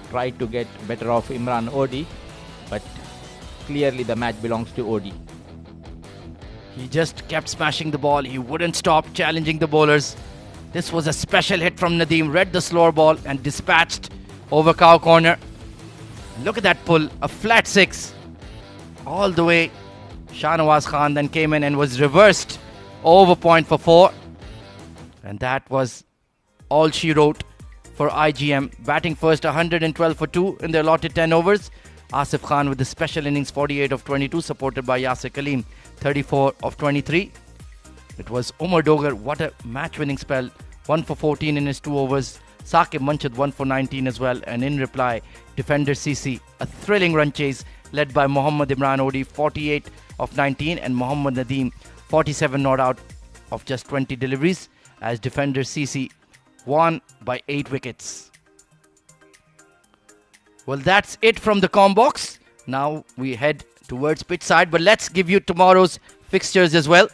G: tried to get better of Imran Odi, but clearly the match belongs to Odi.
B: He just kept smashing the ball. He wouldn't stop challenging the bowlers. This was a special hit from Nadeem. Read the slower ball and dispatched over cow corner. Look at that pull. A flat 6. All the way. Shahnawaz Khan then came in and was reversed over point for 4. And that was all she wrote for IGM. Batting first 112 for 2 in their allotted 10 overs. Asif Khan with the special innings 48 of 22, supported by Yasir Kaleem 34 of 23. It was Umar Dogar, what a match-winning spell. 1 for 14 in his 2 overs. Saqib Munshid 1 for 19 as well. And in reply, defender CC, a thrilling run chase led by Mohammad Imran Odi, 48 of 19, and Mohammad Nadeem 47 not out of just 20 deliveries, as defender CC won by 8 wickets. Well, that's it from the Combox. Now we head towards pitch side, but let's give you tomorrow's fixtures as well.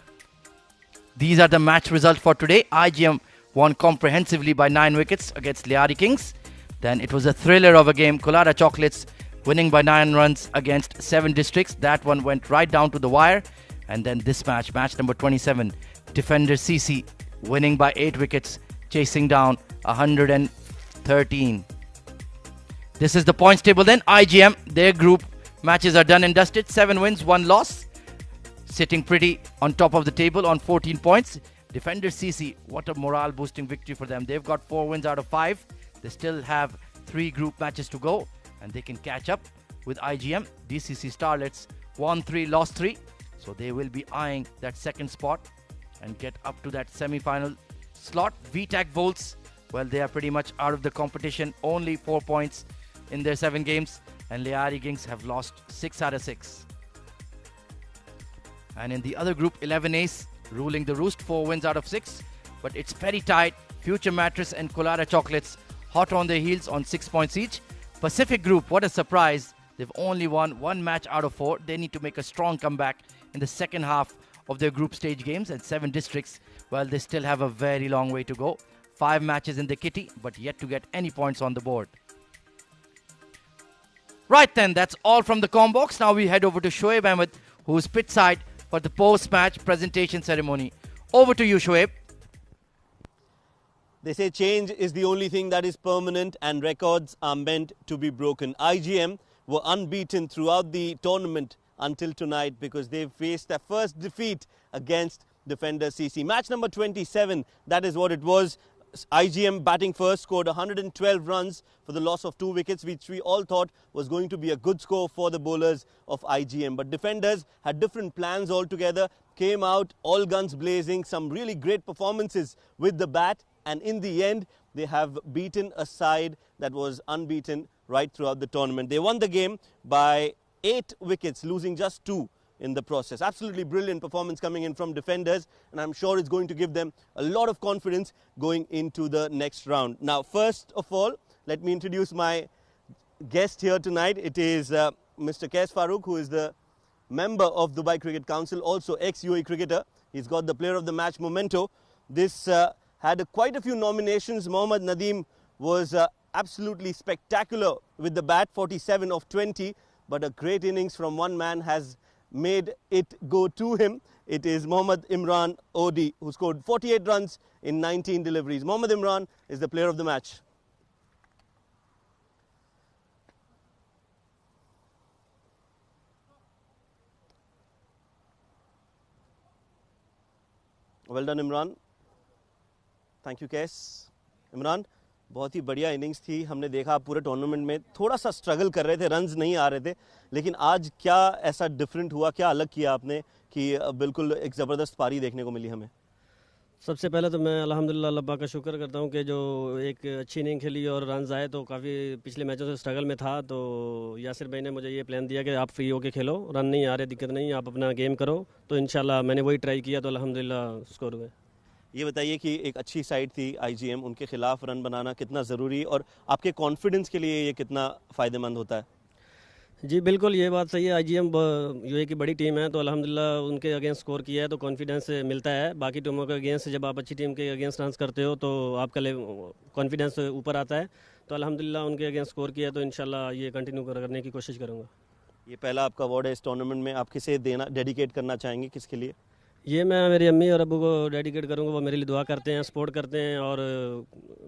B: These are the match results for today. IGM won comprehensively by 9 wickets against Liari Kings. Then it was a thriller of a game. Kolada Chocolates winning by 9 runs against 7 Districts. That one went right down to the wire. And then this match, match number 27, defender CC winning by 8 wickets, chasing down 113. This is the points table then. IGM, their group matches are done and dusted. 7 wins, 1 loss. Sitting pretty on top of the table on 14 points. Defender CC, what a morale boosting victory for them. They've got 4 wins out of 5. They still have 3 group matches to go, and they can catch up with IGM. DCC Starlets won 3, lost 3. So they will be eyeing that second spot and get up to that semi-final slot. VTAC Volts, well, they are pretty much out of the competition. Only 4 points in their 7 games. And Liari Kings have lost 6 out of 6. And in the other group, 11 Ace ruling the roost, 4 wins out of 6. But it's very tight. Future Mattress and Kolada Chocolates hot on their heels on 6 points each. Pacific Group, what a surprise. They've only won 1 match out of 4. They need to make a strong comeback in the second half of their group stage games. And 7 Districts, well, they still have a very long way to go. 5 matches in the kitty, but yet to get any points on the board. Right then, that's all from the Combox. Now we head over to Shoaib Ahmed, who's pitch side for the post-match presentation ceremony. Over to you, Shoaib.
A: They say change is the only thing that is permanent and records are meant to be broken. IGM were unbeaten throughout the tournament until tonight because they faced their first defeat against defender CC. Match number 27, that is what it was. IGM batting first scored 112 runs for the loss of 2 wickets, which we all thought was going to be a good score for the bowlers of IGM. But defenders had different plans altogether, came out all guns blazing, some really great performances with the bat, and in the end they have beaten a side that was unbeaten right throughout the tournament. They won the game by 8 wickets, losing just 2 in the process. Absolutely brilliant performance coming in from defenders, and I'm sure it's going to give them a lot of confidence going into the next round. Now, first of all, let me introduce my guest here tonight. It is Mr. Qais Farooq, who is the member of Dubai Cricket Council, also ex-UAE cricketer. He's got the player of the match memento. This had quite a few nominations. Mohammad Nadeem was absolutely spectacular with the bat, 47 of 20, but a great innings from one man has made it go to him. It is Mohammad Imran Odi, who scored 48 runs in 19 deliveries. Mohammad Imran is the player of the match. Well done, Imran. Thank you, Qais. Imran, बहुत ही बढ़िया innings थी. हमने देखा पूरे tournament में थोड़ा सा struggle कर रहे थे, रन्स नहीं आ रहे थे, लेकिन आज क्या ऐसा डिफरेंट हुआ, क्या अलग किया आपने कि बिल्कुल एक ज़बरदस्त पारी देखने को मिली हमें?
H: सबसे पहले तो मैं अल्हम्दुलिल्लाह अल्लाह पाक का शुक्र करता हूँ कि जो एक अच्छी इनिंग खेली और रन्स आए, तो काफ़ी पिछले मैचों से स्ट्रगल में था, तो यासिर भाई ने मुझे ये प्लान दिया कि आप फ्री होके खेलो, रन नहीं आ रहे, दिक्कत नहीं, आप अपना गेम करो, तो इंशाल्लाह मैंने वही ट्राई किया, तो अल्हम्दुलिल्लाह स्कोर हुए.
A: ये बताइए कि एक अच्छी साइड थी IGM, उनके खिलाफ रन बनाना कितना ज़रूरी और आपके कॉन्फिडेंस के लिए ये कितना फ़ायदेमंद होता है?
H: जी बिल्कुल, ये बात सही है। IGM यूए की बड़ी टीम है, तो अल्हम्दुलिल्लाह उनके अगेंस्ट स्कोर किया है तो कॉन्फिडेंस मिलता है। बाकी टीमों के अगेंस्ट जब आप अच्छी टीम के अगेंस्ट रन करते हो तो आपका कॉन्फिडेंस ऊपर आता है। तो अल्हम्दुलिल्लाह उनके अगेंस्ट स्कोर किया है तो इंशाल्लाह ये कंटिन्यू करने की कोशिश करूँगा।
A: ये पहला आपका अवार्ड है इस टूर्नामेंट में, आप किसे देना डेडिकेट करना चाहेंगे, किसके लिए?
H: ये मैं मेरी अम्मी और अब्बू को डेडिकेट करूँगा। वो मेरे लिए दुआ करते हैं, सपोर्ट करते हैं और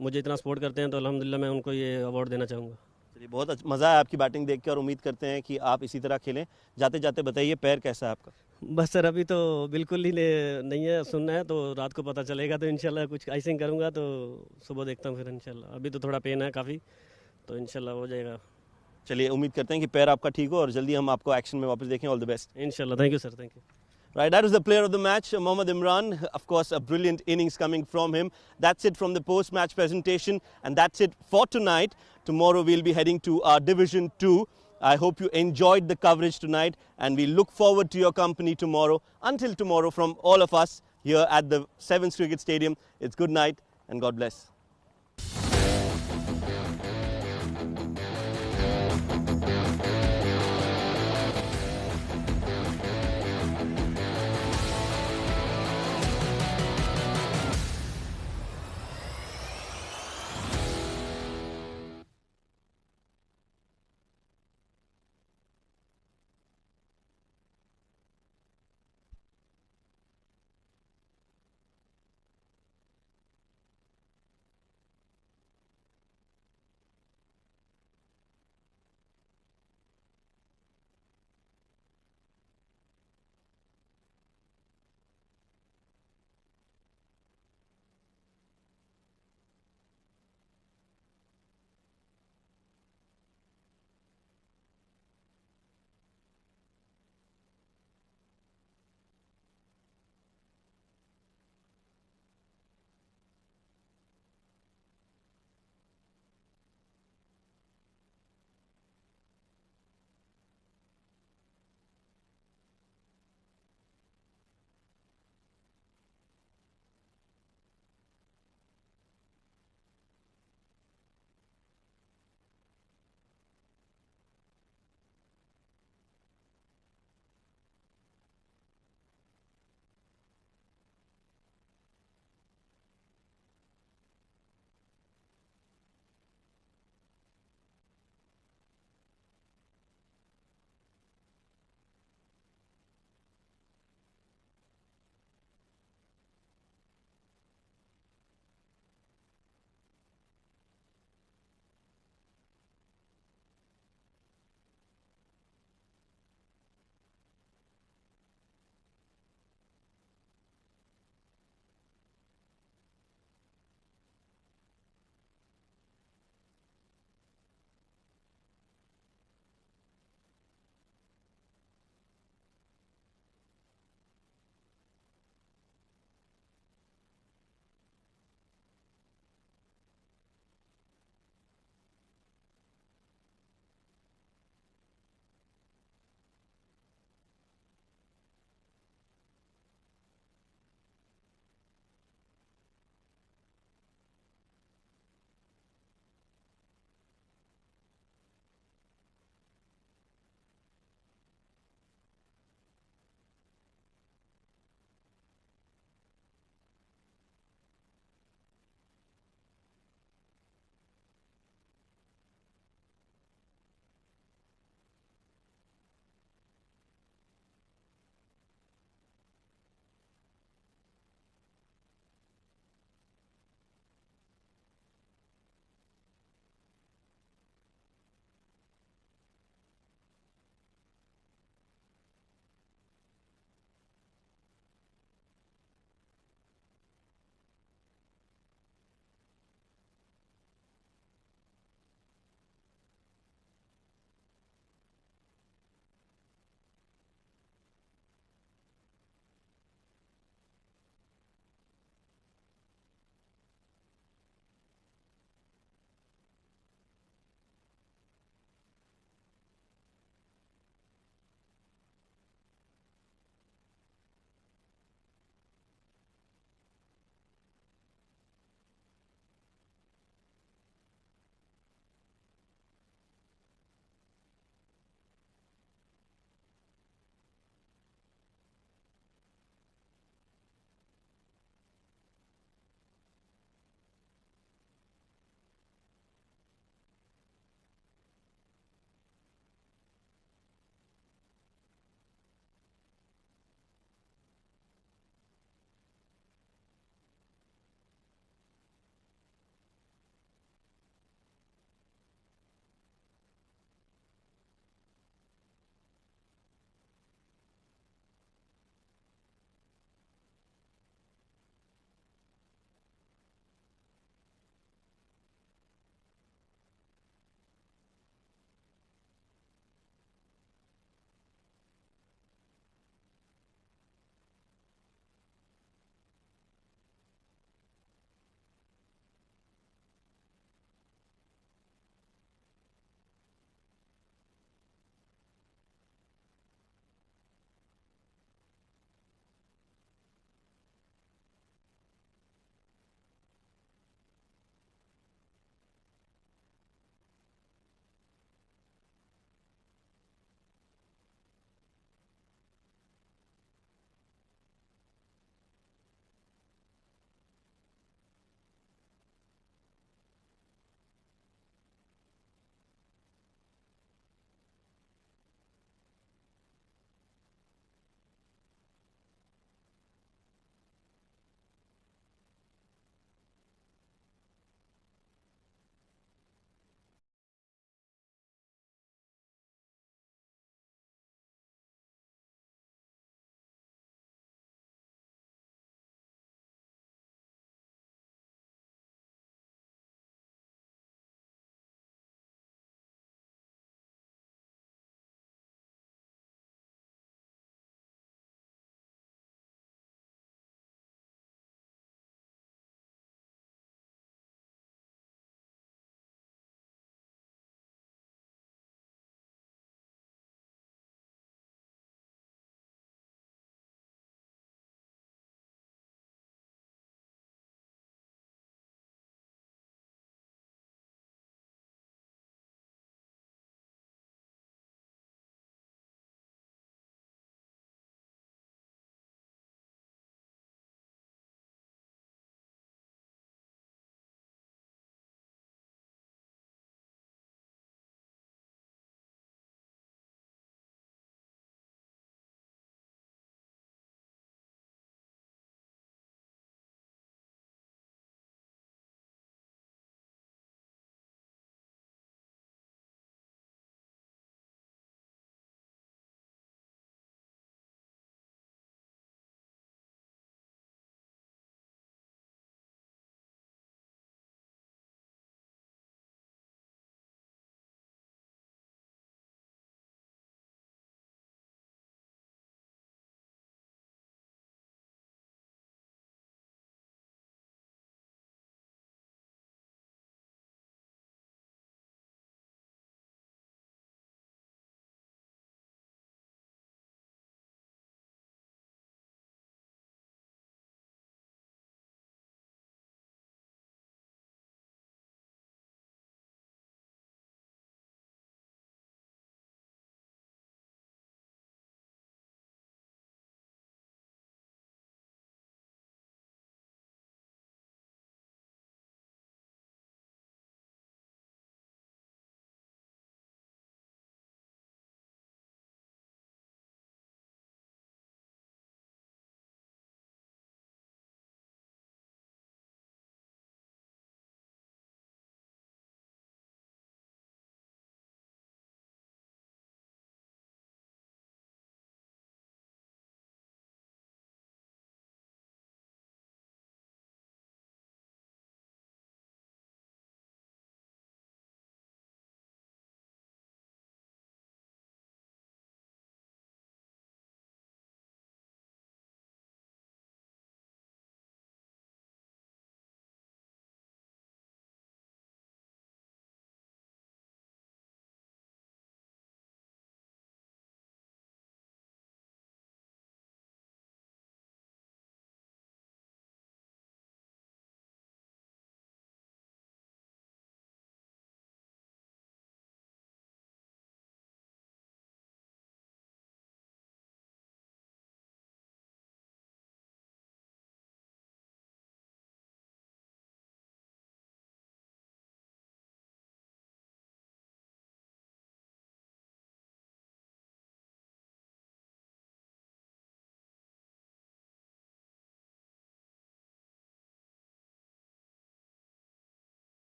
H: मुझे इतना सपोर्ट करते हैं, तो अल्हम्दुलिल्लाह मैं उनको ये अवार्ड देना चाहूँगा।
A: चलिए, बहुत मज़ा आया आपकी बैटिंग देख के और उम्मीद करते हैं कि आप इसी तरह खेलें। जाते जाते बताइए पैर कैसा है आपका?
H: बस सर अभी तो बिल्कुल ही नहीं है, सुनना है तो रात को पता चलेगा। तो इंशाल्लाह कुछ आइसिंग करूँगा तो सुबह देखता हूँ फिर इंशाल्लाह। अभी तो थोड़ा पेन है काफ़ी, तो इंशाल्लाह हो जाएगा।
A: चलिए, उम्मीद करते हैं कि पैर आपका ठीक हो और जल्दी हम आपको एक्शन में वापस देखें। All the best.
H: इंशाल्लाह, thank you sir, thank you.
A: Right, that was the player of the match, Mohammad Imran. Of course, a brilliant innings coming from him. That's it from the post-match presentation, and that's it for tonight. Tomorrow we'll be heading to our Division 2. I hope you enjoyed the coverage tonight, and we look forward to your company tomorrow. Until tomorrow, from all of us here at the Sevens Cricket Stadium, it's good night and God bless.